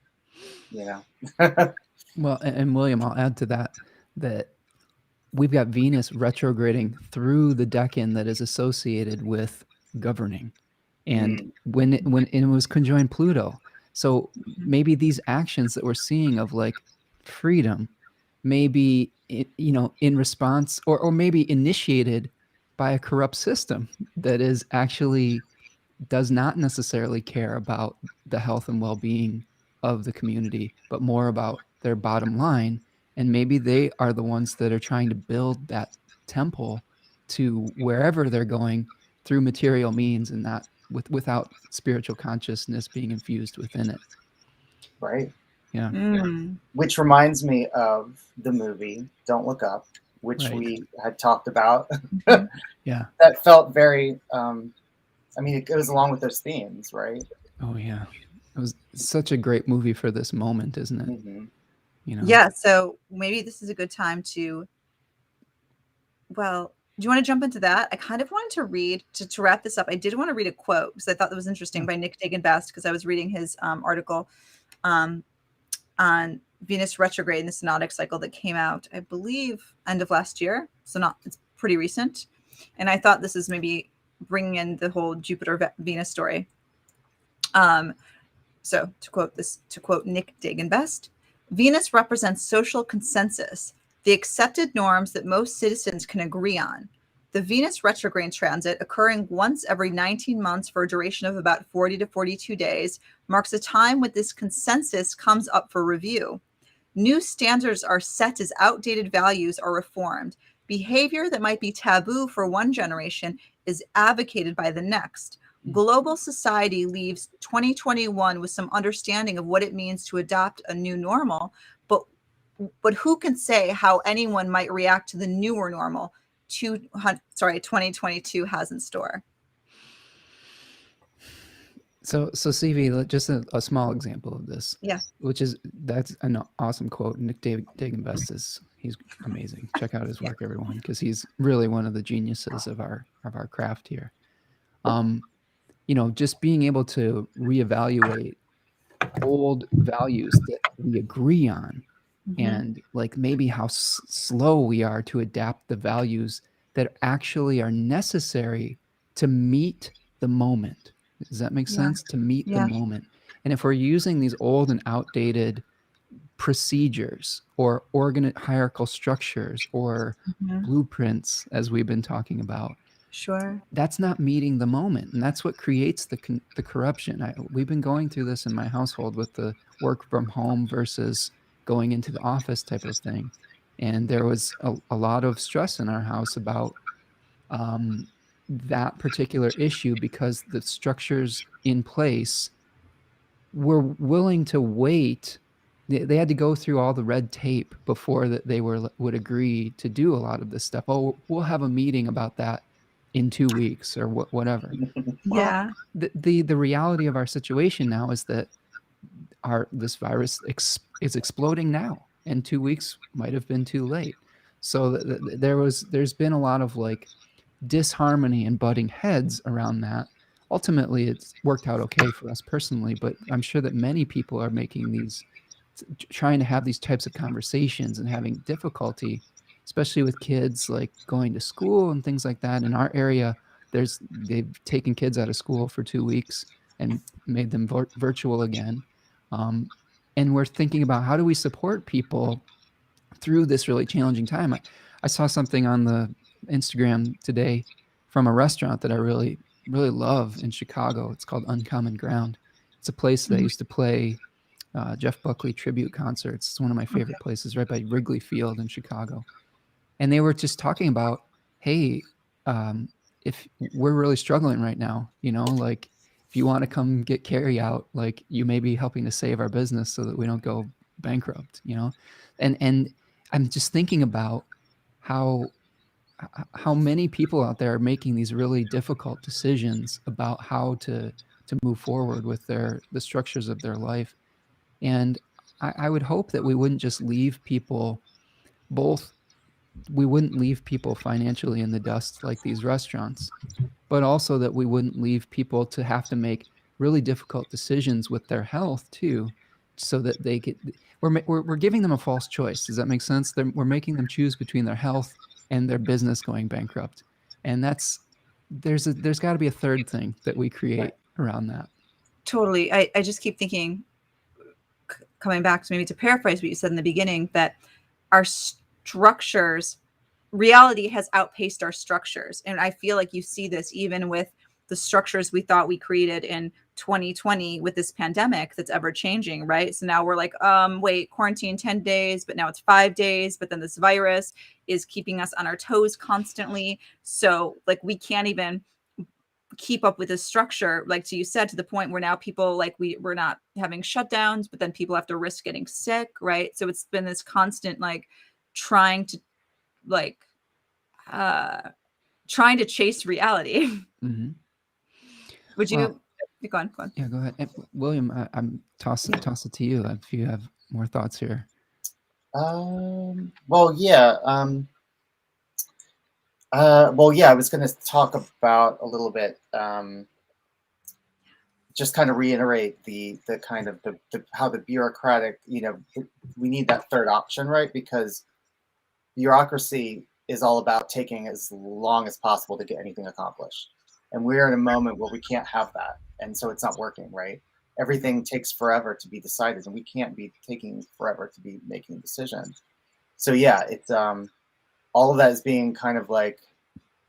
[SPEAKER 2] Well, and William, I'll add to that we've got Venus retrograding through the decan that is associated with governing. And when it was conjoined Pluto. So maybe these actions that we're seeing of like freedom, maybe, in response or maybe initiated by a corrupt system that is actually does not necessarily care about the health and well-being of the community, but more about their bottom line. And maybe they are the ones that are trying to build that temple to wherever they're going through material means, and not without spiritual consciousness being infused within it.
[SPEAKER 3] Right.
[SPEAKER 2] Yeah.
[SPEAKER 3] Which reminds me of the movie Don't Look Up, which we had talked about.
[SPEAKER 2] Yeah.
[SPEAKER 3] That felt very, I mean, it goes along with those themes, right?
[SPEAKER 2] Oh yeah. It was such a great movie for this moment, isn't it?
[SPEAKER 1] Yeah. So maybe this is a good time to, well, do you want to jump into that? I kind of wanted to read, to wrap this up, I did want to read a quote because I thought that was interesting by Nick Dagan Best, because I was reading his article on Venus retrograde in the synodic cycle that came out, I believe, end of last year. So it's pretty recent. And I thought this is maybe bringing in the whole Jupiter Venus story. So to quote Nick Dagan Best, Venus represents social consensus, the accepted norms that most citizens can agree on. The Venus retrograde transit, occurring once every 19 months for a duration of about 40 to 42 days, marks a time when this consensus comes up for review. New standards are set as outdated values are reformed. Behavior that might be taboo for one generation is advocated by the next. Global society leaves 2021 with some understanding of what it means to adopt a new normal, but who can say how anyone might react to the newer normal 2022 has in store?
[SPEAKER 2] So CV, just a small example of this.
[SPEAKER 1] Yeah.
[SPEAKER 2] That's an awesome quote. Nick Dagan Best he's amazing. Check out his work, everyone, because he's really one of the geniuses of our craft here. Just being able to reevaluate old values that we agree on, and like maybe how slow we are to adapt the values that actually are necessary to meet the moment. Does that make sense? To meet the moment. And if we're using these old and outdated procedures or hierarchical structures or blueprints, as we've been talking about,
[SPEAKER 1] sure,
[SPEAKER 2] that's not meeting the moment, and that's what creates the corruption. We've been going through this in my household with the work from home versus going into the office type of thing, and there was a lot of stress in our house about that particular issue, because the structures in place were willing to wait. They had to go through all the red tape before that they would agree to do a lot of this stuff. Oh, we'll have a meeting about that in 2 weeks or whatever.
[SPEAKER 1] Yeah.
[SPEAKER 2] Well, the reality of our situation now is that this virus is exploding now, and 2 weeks might have been too late. So there's been a lot of like disharmony and butting heads around that. Ultimately, it's worked out okay for us personally, but I'm sure that many people are making these, trying to have these types of conversations and having difficulty, especially with kids like going to school and things like that. In our area, they've taken kids out of school for 2 weeks and made them virtual again. And we're thinking about how do we support people through this really challenging time. I saw something on the Instagram today from a restaurant that I really, really love in Chicago. It's called Uncommon Ground. It's a place that used to play Jeff Buckley tribute concerts. It's one of my favorite places, right by Wrigley Field in Chicago. And they were just talking about, hey, if we're really struggling right now, like if you want to come get carry out, like you may be helping to save our business so that we don't go bankrupt, and I'm just thinking about how many people out there are making these really difficult decisions about how to move forward with the structures of their life. And I would hope that we wouldn't just leave people we wouldn't leave people financially in the dust like these restaurants, but also that we wouldn't leave people to have to make really difficult decisions with their health too, so that they get, we're giving them a false choice. Does that make sense? We're making them choose between their health and their business going bankrupt. And there's got to be a third thing that we create around that.
[SPEAKER 1] Totally. I just keep thinking, coming back to maybe to paraphrase what you said in the beginning, that our structures, reality has outpaced our structures. And I feel like you see this even with the structures we thought we created in 2020 with this pandemic that's ever changing, right? So now we're like, wait, quarantine 10 days, but now it's 5 days. But then this virus is keeping us on our toes constantly. So like we can't even keep up with this structure, like you said, to the point where now people like we're not having shutdowns, but then people have to risk getting sick, right? So it's been this constant like trying to chase reality.
[SPEAKER 2] Mm-hmm.
[SPEAKER 1] Would you go on?
[SPEAKER 2] Yeah, go ahead. William, I'm toss it to you if you have more thoughts here.
[SPEAKER 3] Well, yeah. I was going to talk about a little bit, just kind of reiterate the kind of the how the bureaucratic, we need that third option, right? Because bureaucracy is all about taking as long as possible to get anything accomplished. And we're in a moment where we can't have that. And so it's not working, right? Everything takes forever to be decided, and we can't be taking forever to be making decisions. So yeah, it's all of that is being kind of like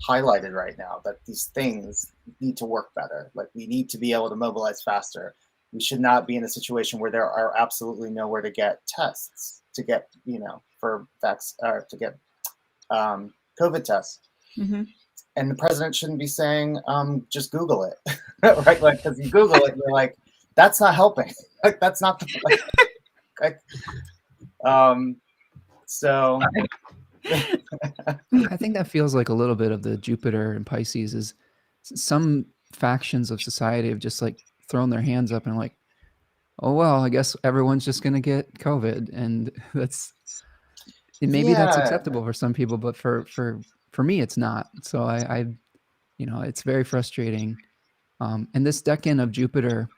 [SPEAKER 3] highlighted right now, that these things need to work better. Like we need to be able to mobilize faster. We should not be in a situation where there are absolutely nowhere to get tests to get, for to get COVID tests. Mm-hmm. And the president shouldn't be saying, just Google it, right? Like, because you Google it, you're like, that's not helping. Like, that's not the point. Okay. So
[SPEAKER 2] I think that feels like a little bit of the Jupiter and Pisces is some factions of society have just like thrown their hands up and like, oh, well, I guess everyone's just going to get COVID. And that's acceptable for some people, but for me, it's not. So I it's very frustrating. And this decan of Jupiter,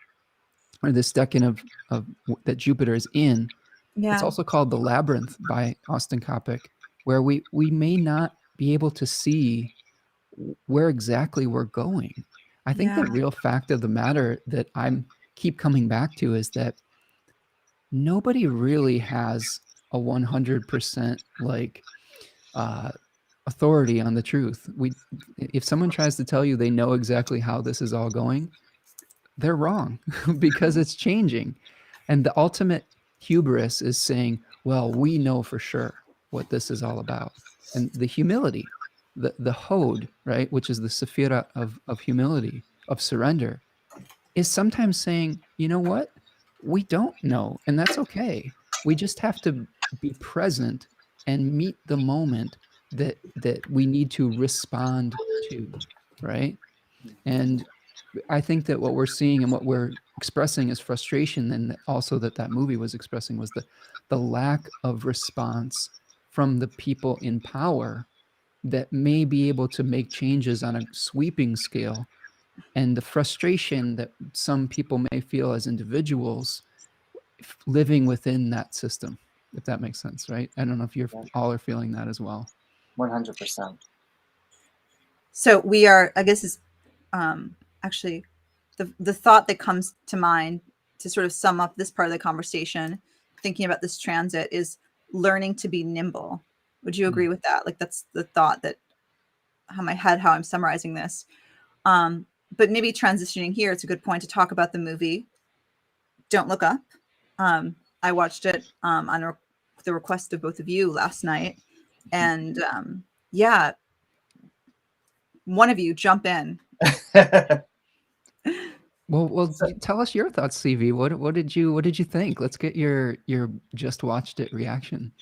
[SPEAKER 2] or this decan of that Jupiter is in, it's also called the Labyrinth by Austin Coppock, where we may not be able to see where exactly we're going. I think the real fact of the matter that I'm keep coming back to is that nobody really has a 100% like authority on the truth. If someone tries to tell you they know exactly how this is all going, they're wrong because it's changing. And the ultimate hubris is saying, well, we know for sure what this is all about. And the humility, the Hod, right, which is the Sephira of humility, of surrender, is sometimes saying, you know what? We don't know, and that's okay. We just have to be present and meet the moment that we need to respond to, right? And I think that what we're seeing and what we're expressing is frustration, and also that movie was expressing was the lack of response from the people in power that may be able to make changes on a sweeping scale, and the frustration that some people may feel as individuals living within that system, if that makes sense, right? I don't know if you're all are feeling that as well.
[SPEAKER 3] 100%.
[SPEAKER 1] So we are, I guess, is actually the thought that comes to mind to sort of sum up this part of the conversation, thinking about this transit, is learning to be nimble. Would you agree with that? Like, that's the thought that how I'm summarizing this. But maybe transitioning here, it's a good point to talk about the movie Don't Look Up. I watched it on the request of both of you last night, and yeah, one of you jump in.
[SPEAKER 2] Well, tell us your thoughts, CV. What did you think? Let's get your just watched it reaction.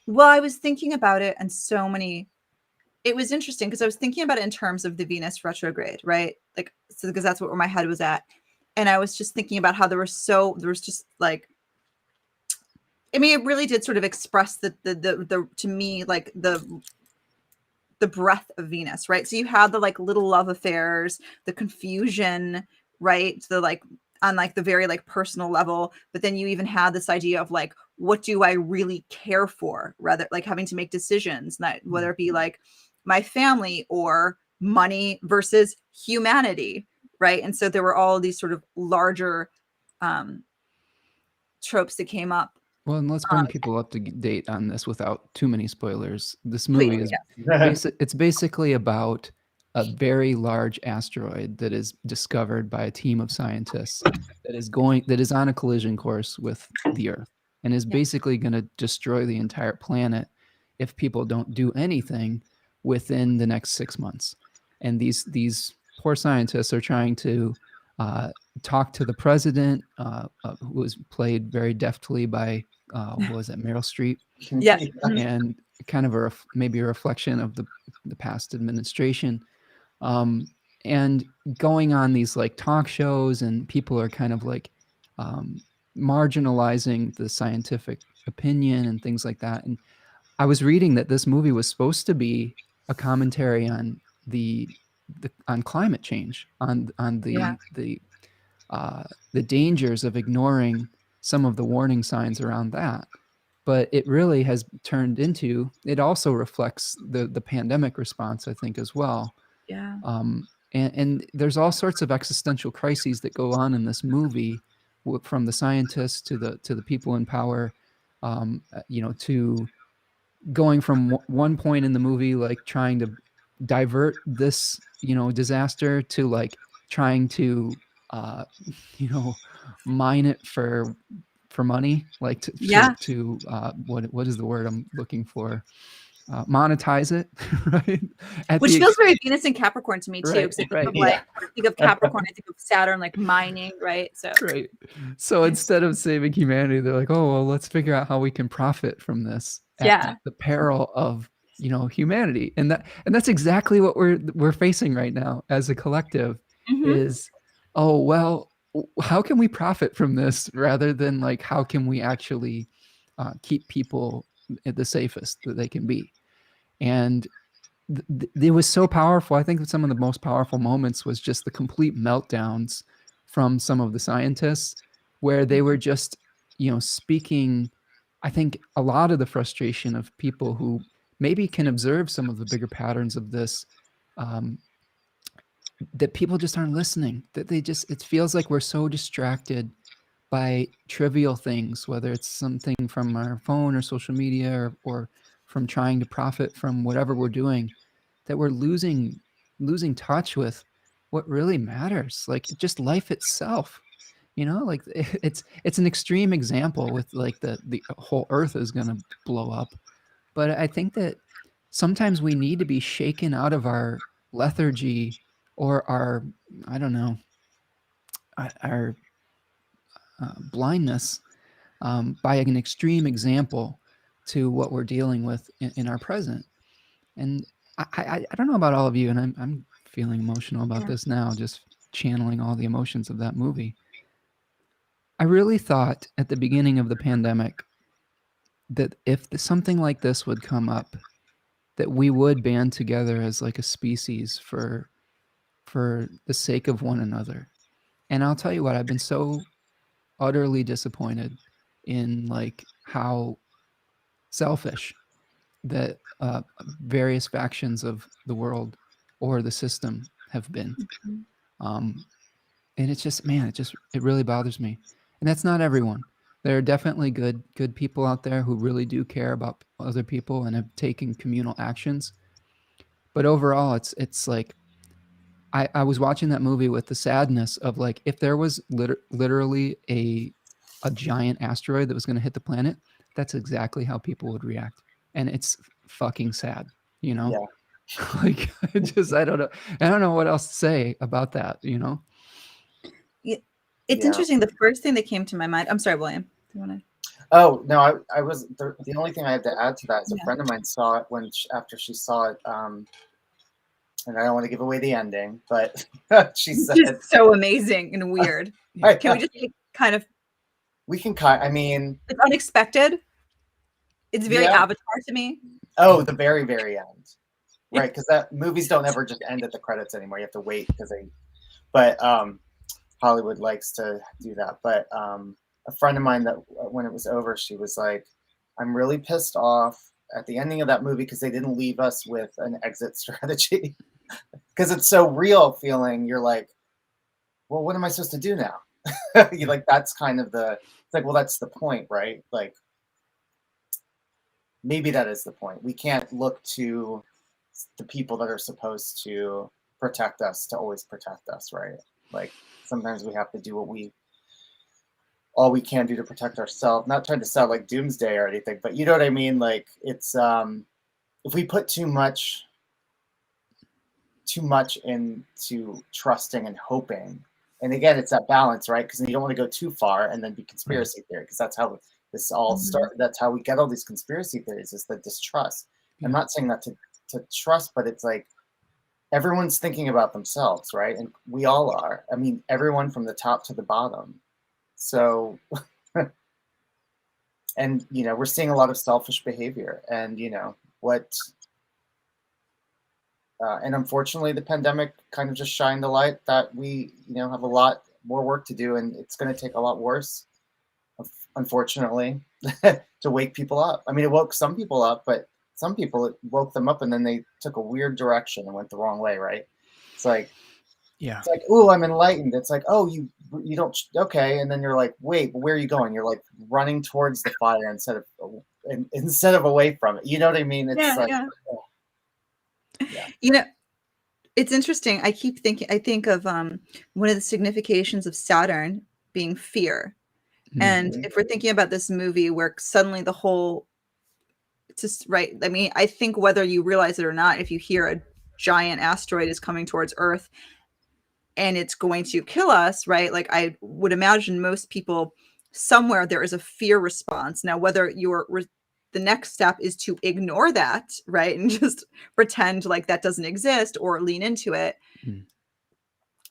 [SPEAKER 1] Well, I was thinking about it, and it was interesting because I was thinking about it in terms of the Venus retrograde, right? Like, so because that's where my head was at, and I was just thinking about how there was just like, I mean, it really did sort of express the to me, like the breadth of Venus, right? So you had the like little love affairs, the confusion, right? The like on like the very like personal level, but then you even had this idea of like, what do I really care for? Rather like having to make decisions, that whether it be like my family or money versus humanity, right? And so there were all these sort of larger tropes that came up.
[SPEAKER 2] Well, and let's bring people up to date on this without too many spoilers. This movie is it's basically about a very large asteroid that is discovered by a team of scientists that is on a collision course with the Earth and is basically going to destroy the entire planet if people don't do anything within the next 6 months. And these poor scientists are trying to talk to the president, who was played very deftly by what was it, Meryl Streep?
[SPEAKER 1] Yeah.
[SPEAKER 2] And kind of maybe a reflection of the past administration. And going on these like talk shows, and people are kind of like marginalizing the scientific opinion and things like that. And I was reading that this movie was supposed to be a commentary on on climate change, on the dangers of ignoring some of the warning signs around that. But it really has turned into, it also reflects the pandemic response, I think, as well.
[SPEAKER 1] Yeah.
[SPEAKER 2] And there's all sorts of existential crises that go on in this movie, from the scientists to the people in power, to going from one point in the movie, like trying to divert this, disaster, to like trying to, mine it for money, like to what is the word I'm looking for? Monetize it, right?
[SPEAKER 1] Which feels very Venus and Capricorn to me too. Because I think of Capricorn, I think of Saturn, like mining, right? So
[SPEAKER 2] So instead of saving humanity, they're like, oh well, let's figure out how we can profit from this at the peril of humanity, and that's exactly what we're facing right now as a collective. Is, oh well, how can we profit from this rather than like how can we actually keep people the safest that they can be? And it was so powerful. I think that some of the most powerful moments was just the complete meltdowns from some of the scientists, where they were just speaking, I think, a lot of the frustration of people who maybe can observe some of the bigger patterns of this, that people just aren't listening, that it feels like we're so distracted by trivial things, whether it's something from our phone or social media, or from trying to profit from whatever we're doing, that we're losing touch with what really matters, like just life itself. Like it's an extreme example with like the whole earth is going to blow up, but I think that sometimes we need to be shaken out of our lethargy, or our, I don't know, our blindness, by an extreme example to what we're dealing with in our present. And I don't know about all of you, and I'm feeling emotional about this now, just channeling all the emotions of that movie. I really thought at the beginning of the pandemic that if something like this would come up, that we would band together as like a species for the sake of one another. And I'll tell you what, I've been so utterly disappointed in like how selfish that various factions of the world or the system have been. And it's just, man, it really bothers me. And that's not everyone. There are definitely good people out there who really do care about other people and have taken communal actions. But overall, it's like, I was watching that movie with the sadness of like, if there was literally a giant asteroid that was going to hit the planet, that's exactly how people would react. And it's fucking sad, you know?
[SPEAKER 3] Yeah.
[SPEAKER 2] Like, I don't know. I don't know what else to say about that, you know?
[SPEAKER 1] It's interesting. The first thing that came to my mind, I'm sorry, William. Do you want to?
[SPEAKER 3] Oh, no, I was, the only thing I had to add to that is a friend of mine saw it after she saw it, and I don't want to give away the ending, but she said
[SPEAKER 1] it's so amazing and weird. Can we just kind of?
[SPEAKER 3] We can I mean,
[SPEAKER 1] it's unexpected. It's very Avatar to me.
[SPEAKER 3] Oh, the very, very end, right? Because that movies don't ever just end at the credits anymore. You have to wait because but Hollywood likes to do that. But a friend of mine that when it was over, she was like, "I'm really pissed off at the ending of that movie because they didn't leave us with an exit strategy." Because it's so real feeling. You're like, well, what am I supposed to do now? You like, that's kind of it's like, well, that's the point, right? Like, maybe that is the point. We can't look to the people that are supposed to protect us to always protect us, right? Like, sometimes we have to do all we can do to protect ourselves. Not trying to sound like doomsday or anything, but you know what I mean? Like, it's, if we put too much into trusting and hoping, and again, it's that balance, right? Because you don't want to go too far and then be conspiracy theory, because that's how this all started. That's how we get all these conspiracy theories, is the distrust. I'm not saying that to trust, but it's like everyone's thinking about themselves, right? And we all are. I mean, everyone from the top to the bottom. So, and we're seeing a lot of selfish behavior, and and unfortunately, the pandemic kind of just shined the light that we, have a lot more work to do, and it's going to take a lot worse, unfortunately, to wake people up. I mean, it woke some people up, but some people, it woke them up, and then they took a weird direction and went the wrong way, right? It's like, it's like, oh, I'm enlightened. It's like, oh, you don't, okay, and then you're like, wait, where are you going? You're like running towards the fire instead of away from it. You know what I mean? It's
[SPEAKER 1] it's interesting. I think of one of the significations of Saturn being fear. Mm-hmm. And if we're thinking about this movie where suddenly the whole, right, I mean, I think whether you realize it or not, if you hear a giant asteroid is coming towards Earth and it's going to kill us, right? Like, I would imagine most people, somewhere there is a fear response. Now, whether the next step is to ignore that, right? And just pretend like that doesn't exist or lean into it.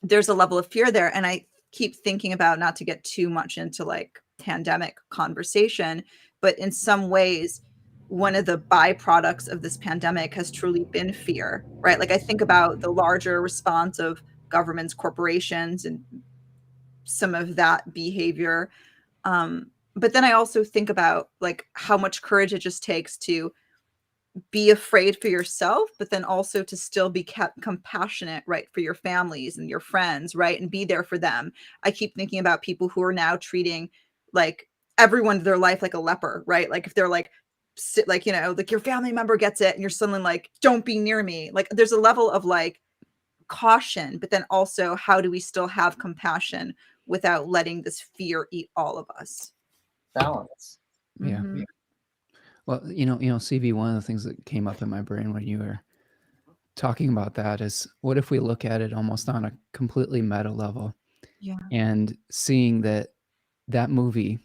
[SPEAKER 1] There's a level of fear there. And I keep thinking about, not to get too much into like pandemic conversation, but in some ways, one of the byproducts of this pandemic has truly been fear, right? Like, I think about the larger response of governments, corporations, and some of that behavior. But then I also think about like how much courage it just takes to be afraid for yourself, but then also to still be compassionate, right, for your families and your friends, right, and be there for them. I keep thinking about people who are now treating like everyone in their life like a leper, right? Like, if they're like, like, like your family member gets it and you're suddenly like, don't be near me. Like, there's a level of like caution, but then also, how do we still have compassion without letting this fear eat all of us?
[SPEAKER 3] Balance.
[SPEAKER 2] Yeah. Mm-hmm. Well, CV, one of the things that came up in my brain when you were talking about that is, what if we look at it almost on a completely meta level?
[SPEAKER 1] Yeah.
[SPEAKER 2] And seeing that movie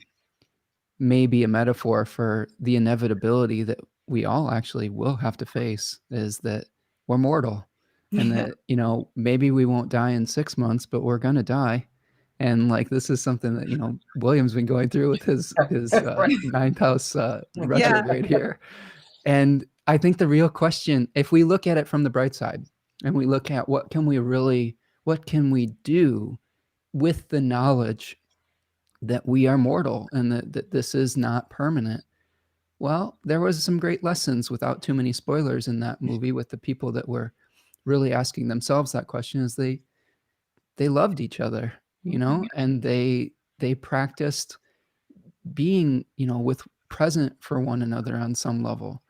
[SPEAKER 2] may be a metaphor for the inevitability that we all actually will have to face, is that we're mortal. and
[SPEAKER 1] Yeah.
[SPEAKER 2] that, you know, maybe we won't die in 6 months, but we're gonna die. And like this is something that, you know, William's been going through with his
[SPEAKER 1] Right.
[SPEAKER 2] ninth house
[SPEAKER 1] Yeah.
[SPEAKER 2] retrograde here. And I think the real question, if we look at it from the bright side and we look at what can we do with the knowledge that we are mortal and that this is not permanent. Well, there was some great lessons without too many spoilers in that movie with the people that were really asking themselves that question as they loved each other, you know, and they practiced being, you know, with present for one another on some level.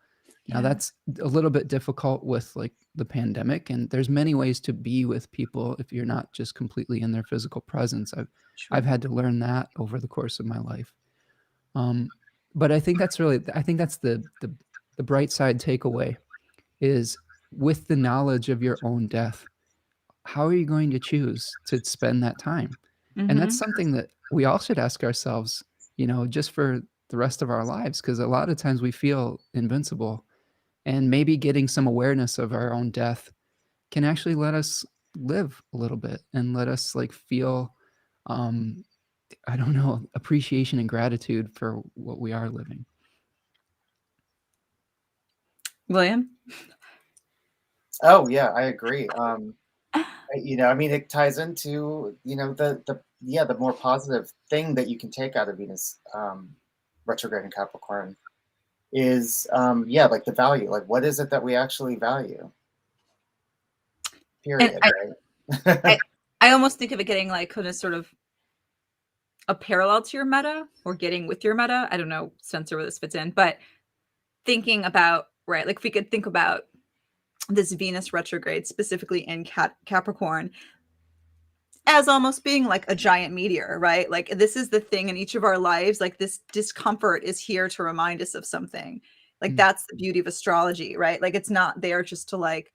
[SPEAKER 2] Now
[SPEAKER 1] Yeah.
[SPEAKER 2] that's a little bit difficult with like the pandemic, and there's many ways to be with people if you're not just completely in their physical presence. I've
[SPEAKER 1] Sure.
[SPEAKER 2] had to learn that over the course of my life. But I think that's the bright side takeaway is with the knowledge of your own death, how are you going to choose to spend that time? And that's something that we all should ask ourselves, you know, just for the rest of our lives, because a lot of times we feel invincible, and maybe getting some awareness of our own death can actually let us live a little bit and let us like feel, um, I don't know, appreciation and gratitude for what we are living.
[SPEAKER 1] William?
[SPEAKER 3] Oh yeah, I agree. You know, I mean, it ties into, you know, the more positive thing that you can take out of Venus retrograde in Capricorn is yeah, like the value. Like, what is it that we actually value?
[SPEAKER 1] And
[SPEAKER 3] Period.
[SPEAKER 1] I
[SPEAKER 3] Right?
[SPEAKER 1] almost think of it getting like kind of sort of a parallel to your meta or getting with your meta. I don't know, censor where this fits in, but thinking about, right, like if we could think about this Venus retrograde specifically in Capricorn as almost being like a giant meteor, right? Like this is the thing in each of our lives, like this discomfort is here to remind us of something. Like
[SPEAKER 2] Mm.
[SPEAKER 1] that's the beauty of astrology, right? Like it's not there just to like,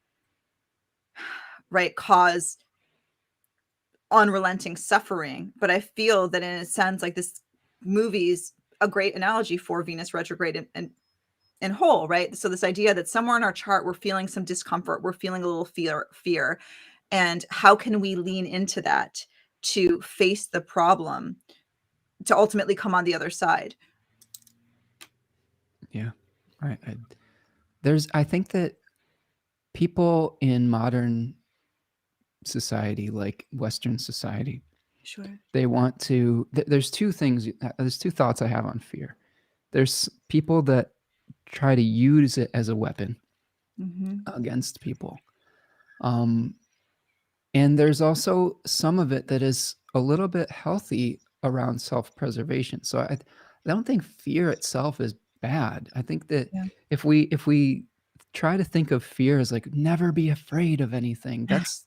[SPEAKER 1] right, cause unrelenting suffering, but I feel that in a sense like this movie's a great analogy for Venus retrograde and whole, right? So this idea that somewhere in our chart we're feeling some discomfort, we're feeling a little fear, and how can we lean into that to face the problem to ultimately come on the other side?
[SPEAKER 2] Yeah. I think that people in modern society, like Western society,
[SPEAKER 1] Sure.
[SPEAKER 2] they want to, there's two thoughts I have on fear. There's people that try to use it as a weapon against people. And there's also some of it that is a little bit healthy around self-preservation. So I don't think fear itself is bad. I think that
[SPEAKER 1] Yeah.
[SPEAKER 2] if we try to think of fear as like never be afraid of anything, that's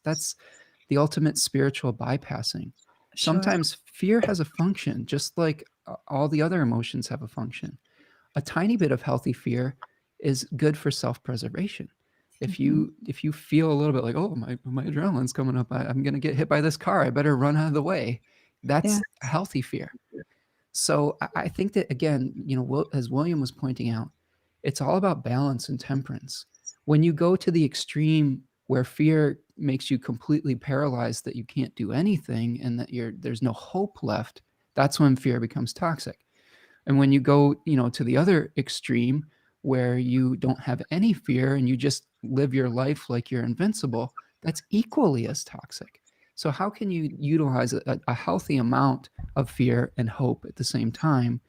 [SPEAKER 2] the ultimate spiritual bypassing.
[SPEAKER 1] Sure.
[SPEAKER 2] Sometimes fear has a function, just like all the other emotions have a function. A tiny bit of healthy fear is good for self-preservation. If you feel a little bit like, oh, my adrenaline's coming up, I'm going to get hit by this car, I better run out of the way. That's a healthy fear. So I think that, again, you know, as William was pointing out, it's all about balance and temperance. When you go to the extreme where fear makes you completely paralyzed that you can't do anything and that there's no hope left, that's when fear becomes toxic. And when you go, you know, to the other extreme where you don't have any fear and you just live your life like you're invincible, that's equally as toxic. So how can you utilize a healthy amount of fear and hope at the same time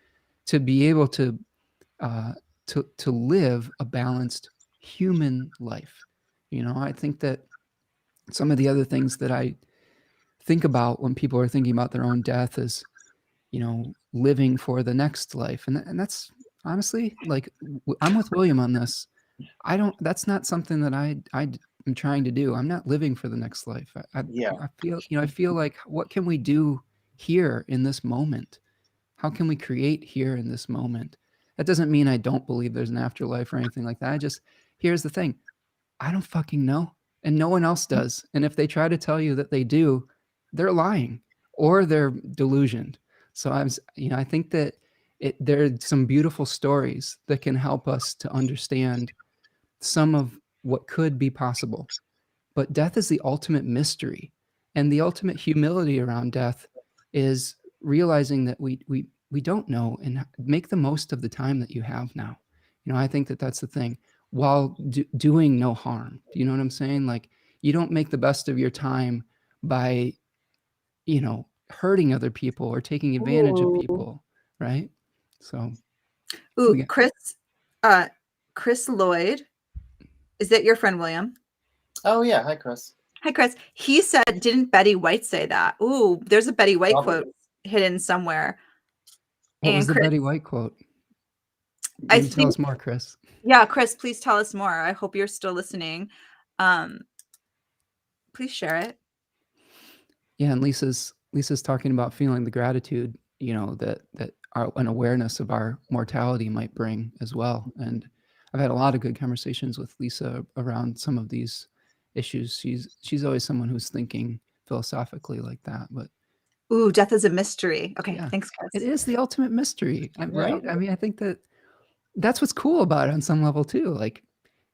[SPEAKER 2] to be able to live a balanced human life? You know, I think that some of the other things that I think about when people are thinking about their own death is, you know, living for the next life. And that's honestly, like, I'm with William on this. That's not something that I am trying to do. I'm not living for the next life.
[SPEAKER 3] Yeah.
[SPEAKER 2] I feel, you know, I feel like, what can we do here in this moment? How can we create here in this moment? That doesn't mean I don't believe there's an afterlife or anything like that. Here's the thing. I don't fucking know. And no one else does. And if they try to tell you that they do, they're lying or they're delusioned. So I think that there are some beautiful stories that can help us to understand some of what could be possible. but death is the ultimate mystery, and the ultimate humility around death is realizing that we don't know, and make the most of the time that you have now. I think that that's the thing, while doing no harm. Do you know what I'm saying? Like, you don't make the best of your time by hurting other people or taking advantage of people, right? So
[SPEAKER 1] Ooh, Chris Lloyd, is that your friend William?
[SPEAKER 3] Oh yeah, hi Chris.
[SPEAKER 1] Hi, Chris. He said, didn't Betty White say that? Ooh, there's a Betty White quote hidden somewhere.
[SPEAKER 2] what was
[SPEAKER 1] And
[SPEAKER 2] the
[SPEAKER 1] Chris,
[SPEAKER 2] Betty White quote?
[SPEAKER 1] I
[SPEAKER 2] Maybe tell
[SPEAKER 1] think,
[SPEAKER 2] us more, Chris.
[SPEAKER 1] yeah, Chris, please tell us more. I hope you're still listening. Please share it.
[SPEAKER 2] Yeah, and Lisa's talking about feeling the gratitude, that an awareness of our mortality might bring as well. And I've had a lot of good conversations with Lisa around some of these issues. She's always someone who's thinking philosophically like that. But
[SPEAKER 1] Ooh, death is a mystery. Okay,
[SPEAKER 2] yeah,
[SPEAKER 1] thanks, Chris.
[SPEAKER 2] it is the ultimate mystery, right? I mean, I think that's what's cool about it on some level too. Like,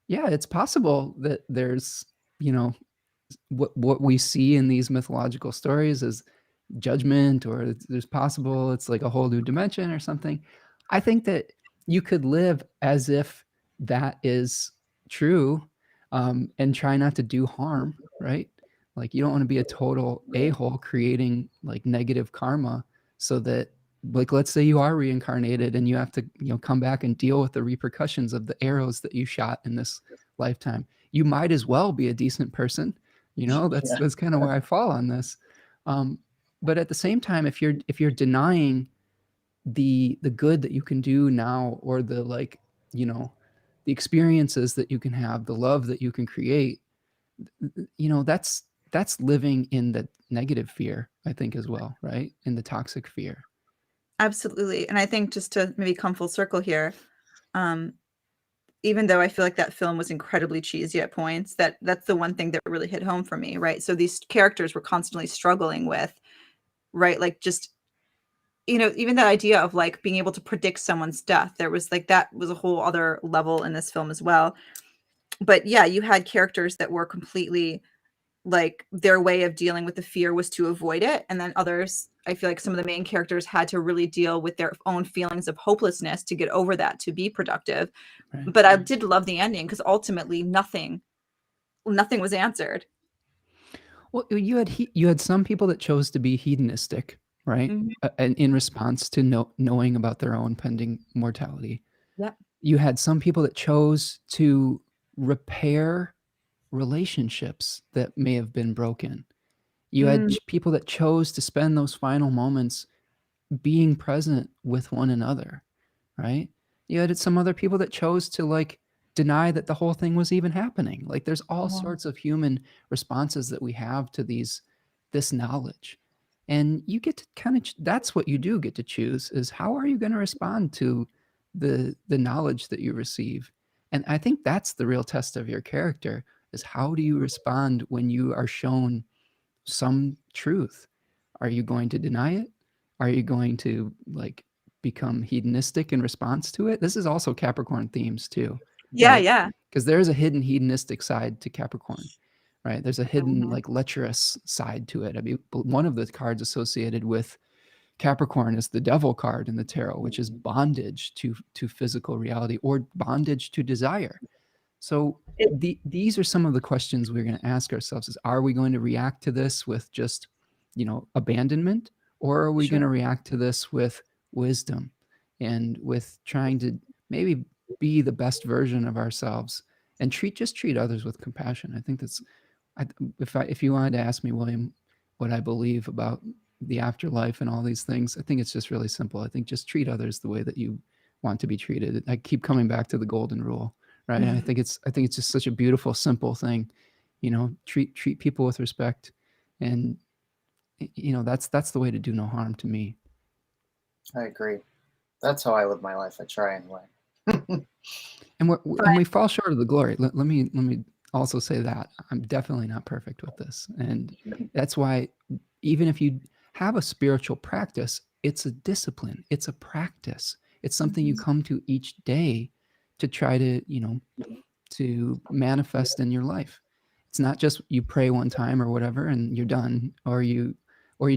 [SPEAKER 2] yeah, it's possible that there's, what we see in these mythological stories is judgment, or there's possible it's like a whole new dimension or something. I think that you could live as if that is true, and try not to do harm, right? Like, you don't want to be a total a-hole creating like negative karma, so that, like, let's say you are reincarnated and you have to come back and deal with the repercussions of the arrows that you shot in this lifetime. You might as well be a decent person. That's kind of where I fall on this. But at the same time, if you're denying the good that you can do now, or the, like, the experiences that you can have, the love that you can create, that's living in the negative fear, I think, as well, right? In the toxic fear.
[SPEAKER 1] Absolutely. And I think, just to maybe come full circle here, even though I feel like that film was incredibly cheesy at points, that's the one thing that really hit home for me, right? So these characters were constantly struggling with, right? Like, just, even that idea of like being able to predict someone's death, there was like, that was a whole other level in this film as well. But yeah, you had characters that were completely, like, their way of dealing with the fear was to avoid it. And then others, I feel like some of the main characters had to really deal with their own feelings of hopelessness to get over that, to be productive.
[SPEAKER 2] Right.
[SPEAKER 1] But I did love the ending, because ultimately nothing was answered.
[SPEAKER 2] Well, you had some people that chose to be hedonistic, right?
[SPEAKER 1] Mhm.
[SPEAKER 2] And in response to knowing about their own pending mortality.
[SPEAKER 1] Yep.
[SPEAKER 2] You had some people that chose to repair relationships that may have been broken. You had people that chose to spend those final moments being present with one another, right? You had some other people that chose to, like, deny that the whole thing was even happening. Like, there's all sorts of human responses that we have to this knowledge. And you get to kind of, that's what you do get to choose, is how are you going to respond to the knowledge that you receive. And I think that's the real test of your character, is how do you respond when you are shown some truth? Are you going to deny it? Are you going to, like, become hedonistic in response to it? This is also Capricorn themes too.
[SPEAKER 1] Yeah,
[SPEAKER 2] right?
[SPEAKER 1] yeah.
[SPEAKER 2] Because there's a hidden hedonistic side to Capricorn, right? There's a hidden, like, lecherous side to it. I mean, one of the cards associated with Capricorn is the Devil card in the tarot, which is bondage to physical reality, or bondage to desire. So these are some of the questions we're going to ask ourselves: is, are we going to react to this with just, abandonment, or are we going to react to this with wisdom, and with trying to maybe be the best version of ourselves, and treat others with compassion? I think that's, if you wanted to ask me, William, what I believe about the afterlife and all these things, I think it's just really simple. I think just treat others the way that you want to be treated. I keep coming back to the golden rule, right? And I think it's just such a beautiful, simple thing. Treat people with respect, and that's the way to do no harm, to me.
[SPEAKER 3] I agree. That's how I live my life. I try anyway.
[SPEAKER 2] And we fall short of the glory. Let me also say that I'm definitely not perfect with this, and that's why, even if you have a spiritual practice, it's a discipline, it's a practice, it's something you come to each day to try to to manifest in your life. It's not just you pray one time or whatever and you're done, or you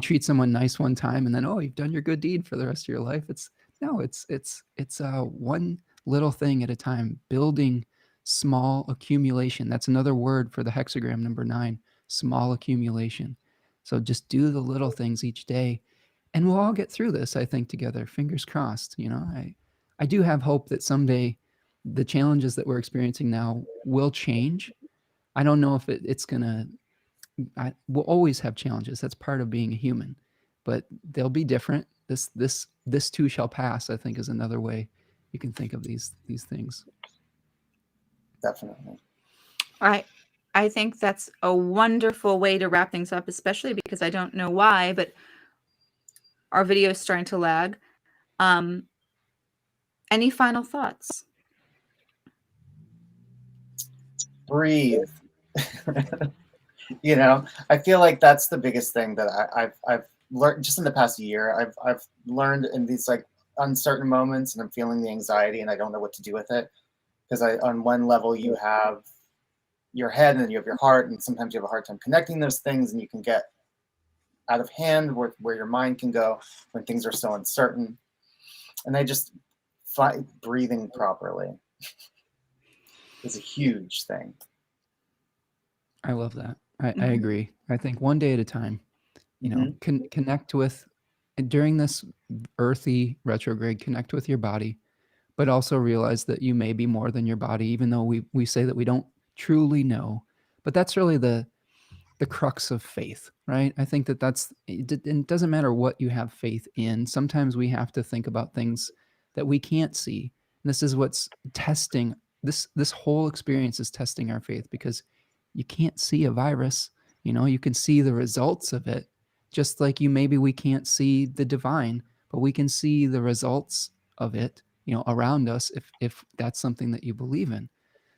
[SPEAKER 2] treat someone nice one time and then, oh, you've done your good deed for the rest of your life. It's one little thing at a time, building small accumulation. That's another word for the hexagram number 9, small accumulation. So just do the little things each day, and we'll all get through this, I think, together. Fingers crossed. I do have hope that someday the challenges that we're experiencing now will change. I don't know if it's gonna. We'll always have challenges. That's part of being a human, but they'll be different. This too shall pass, I think, is another way you can think of these things.
[SPEAKER 3] Definitely.
[SPEAKER 1] I think that's a wonderful way to wrap things up, especially because I don't know why, but our video is starting to lag. Any final thoughts?
[SPEAKER 3] Breathe. I feel like that's the biggest thing that I've learned just in the past year. I've learned in these like uncertain moments, and I'm feeling the anxiety and I don't know what to do with it, because on one level you have your head and then you have your heart, and sometimes you have a hard time connecting those things, and you can get out of hand where your mind can go when things are so uncertain. And I just find breathing properly is a huge thing.
[SPEAKER 2] I love that. I agree. I think one day at a time, connect with, during this earthy retrograde, connect with your body, but also realize that you may be more than your body, even though we say that we don't truly know. But that's really the crux of faith, right? I think that's it doesn't matter what you have faith in. Sometimes we have to think about things that we can't see. And this is what's testing this whole experience is testing our faith, because you can't see a virus. You can see the results of it, just like we can't see the divine, but we can see the results of it, around us, if that's something that you believe in.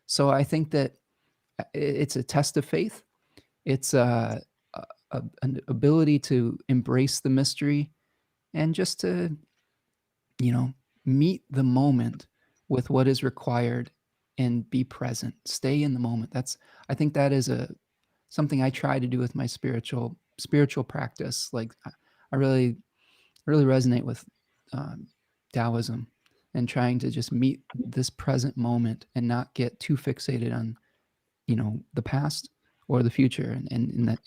[SPEAKER 2] So I think that it's a test of faith. It's an ability to embrace the mystery and just to, meet the moment with what is required and be present. Stay in the moment. I think that is something I try to do with my spiritual practice. Like I really resonate with Taoism and trying to just meet this present moment and not get too fixated on, the past or the future, and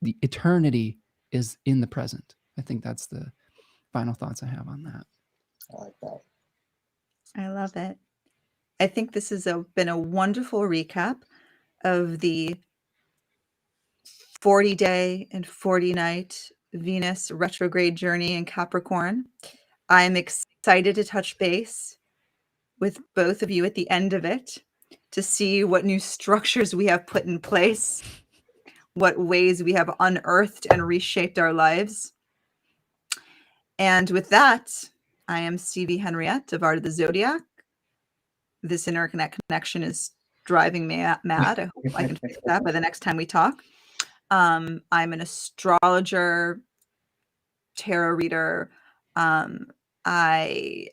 [SPEAKER 2] the eternity is in the present. I think that's the final thoughts I have on that.
[SPEAKER 3] I like that.
[SPEAKER 1] I love it. I think this has been a wonderful recap of the 40-day and 40-night Venus retrograde journey in Capricorn. I'm excited to touch base with both of you at the end of it to see what new structures we have put in place, what ways we have unearthed and reshaped our lives. And with that, I am CV Henriette of Art of the Zodiac. This interconnect connection is driving me mad. I hope I can fix that by the next time we talk. I'm an astrologer, tarot reader. I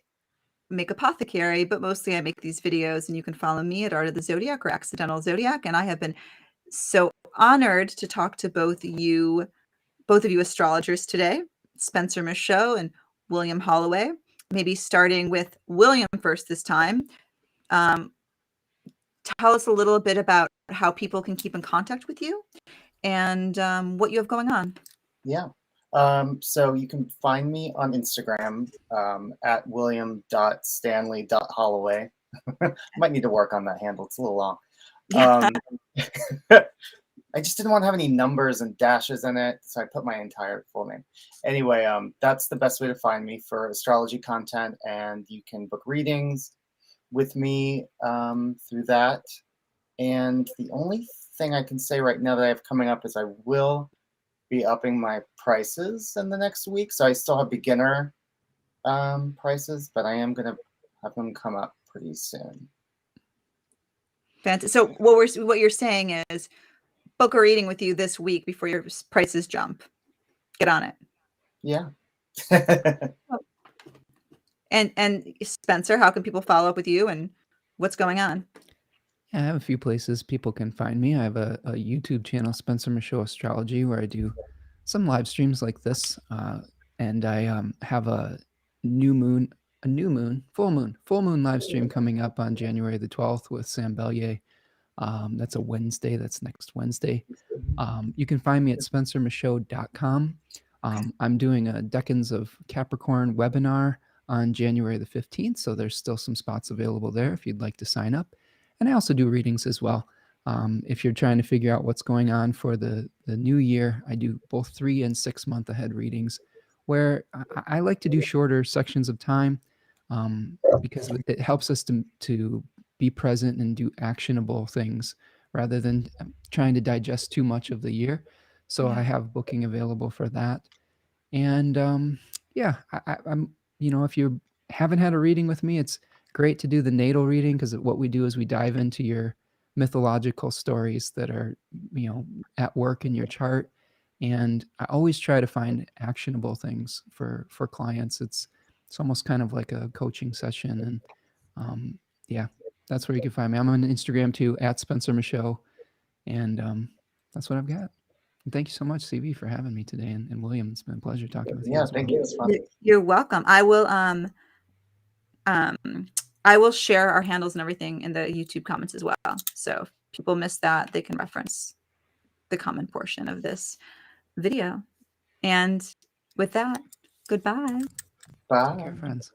[SPEAKER 1] make apothecary, but mostly I make these videos, and you can follow me at Art of the Zodiac or Accidental Zodiac. And I have been so honored to talk to both of you astrologers today, Spencer Michaud and William Holloway. Maybe starting with William first this time. Tell us a little bit about how people can keep in contact with you and what you have going on.
[SPEAKER 3] Yeah. So you can find me on Instagram at william.stanley.holloway. Might need to work on that handle. It's a little long. I just didn't want to have any numbers and dashes in it, so I put my entire full name. Anyway, that's the best way to find me for astrology content, and you can book readings with me through that. And the only thing I can say right now that I have coming up is I will be upping my prices in the next week. So I still have beginner prices, but I am going to have them come up pretty soon.
[SPEAKER 1] Fantastic. So what you're saying is book a reading with you this week before your prices jump. Get on it.
[SPEAKER 3] Yeah.
[SPEAKER 1] And Spencer, how can people follow up with you and what's going on?
[SPEAKER 2] Yeah, I have a few places people can find me. I have a YouTube channel, Spencer Michaud Astrology, where I do some live streams like this, and I have a full moon live stream coming up on January the 12th with Sam Bellier. That's a Wednesday. That's next Wednesday. You can find me at spencermichaud.com. I'm doing a Decans of Capricorn webinar on January the 15th, so there's still some spots available there if you'd like to sign up. And I also do readings as well. If you're trying to figure out what's going on for the new year, I do both 3 and 6 month ahead readings where I like to do shorter sections of time because it helps us to be present and do actionable things rather than trying to digest too much of the year. So I have booking available for that. And yeah, I'm, if you haven't had a reading with me, it's great to do the natal reading because what we do is we dive into your mythological stories that are, at work in your chart. And I always try to find actionable things for clients. It's almost kind of like a coaching session. And yeah, that's where you can find me. I'm on Instagram too, at Spencer Michaud. And that's what I've got. And thank you so much, CV, for having me today. And William, it's been a pleasure talking with you.
[SPEAKER 3] Yeah,
[SPEAKER 2] as
[SPEAKER 3] thank
[SPEAKER 2] well.
[SPEAKER 3] you. It's fun.
[SPEAKER 1] You're welcome. I will share our handles and everything in the YouTube comments as well. So if people miss that, they can reference the comment portion of this video. And with that, goodbye.
[SPEAKER 3] Bye.
[SPEAKER 2] Take care, friends.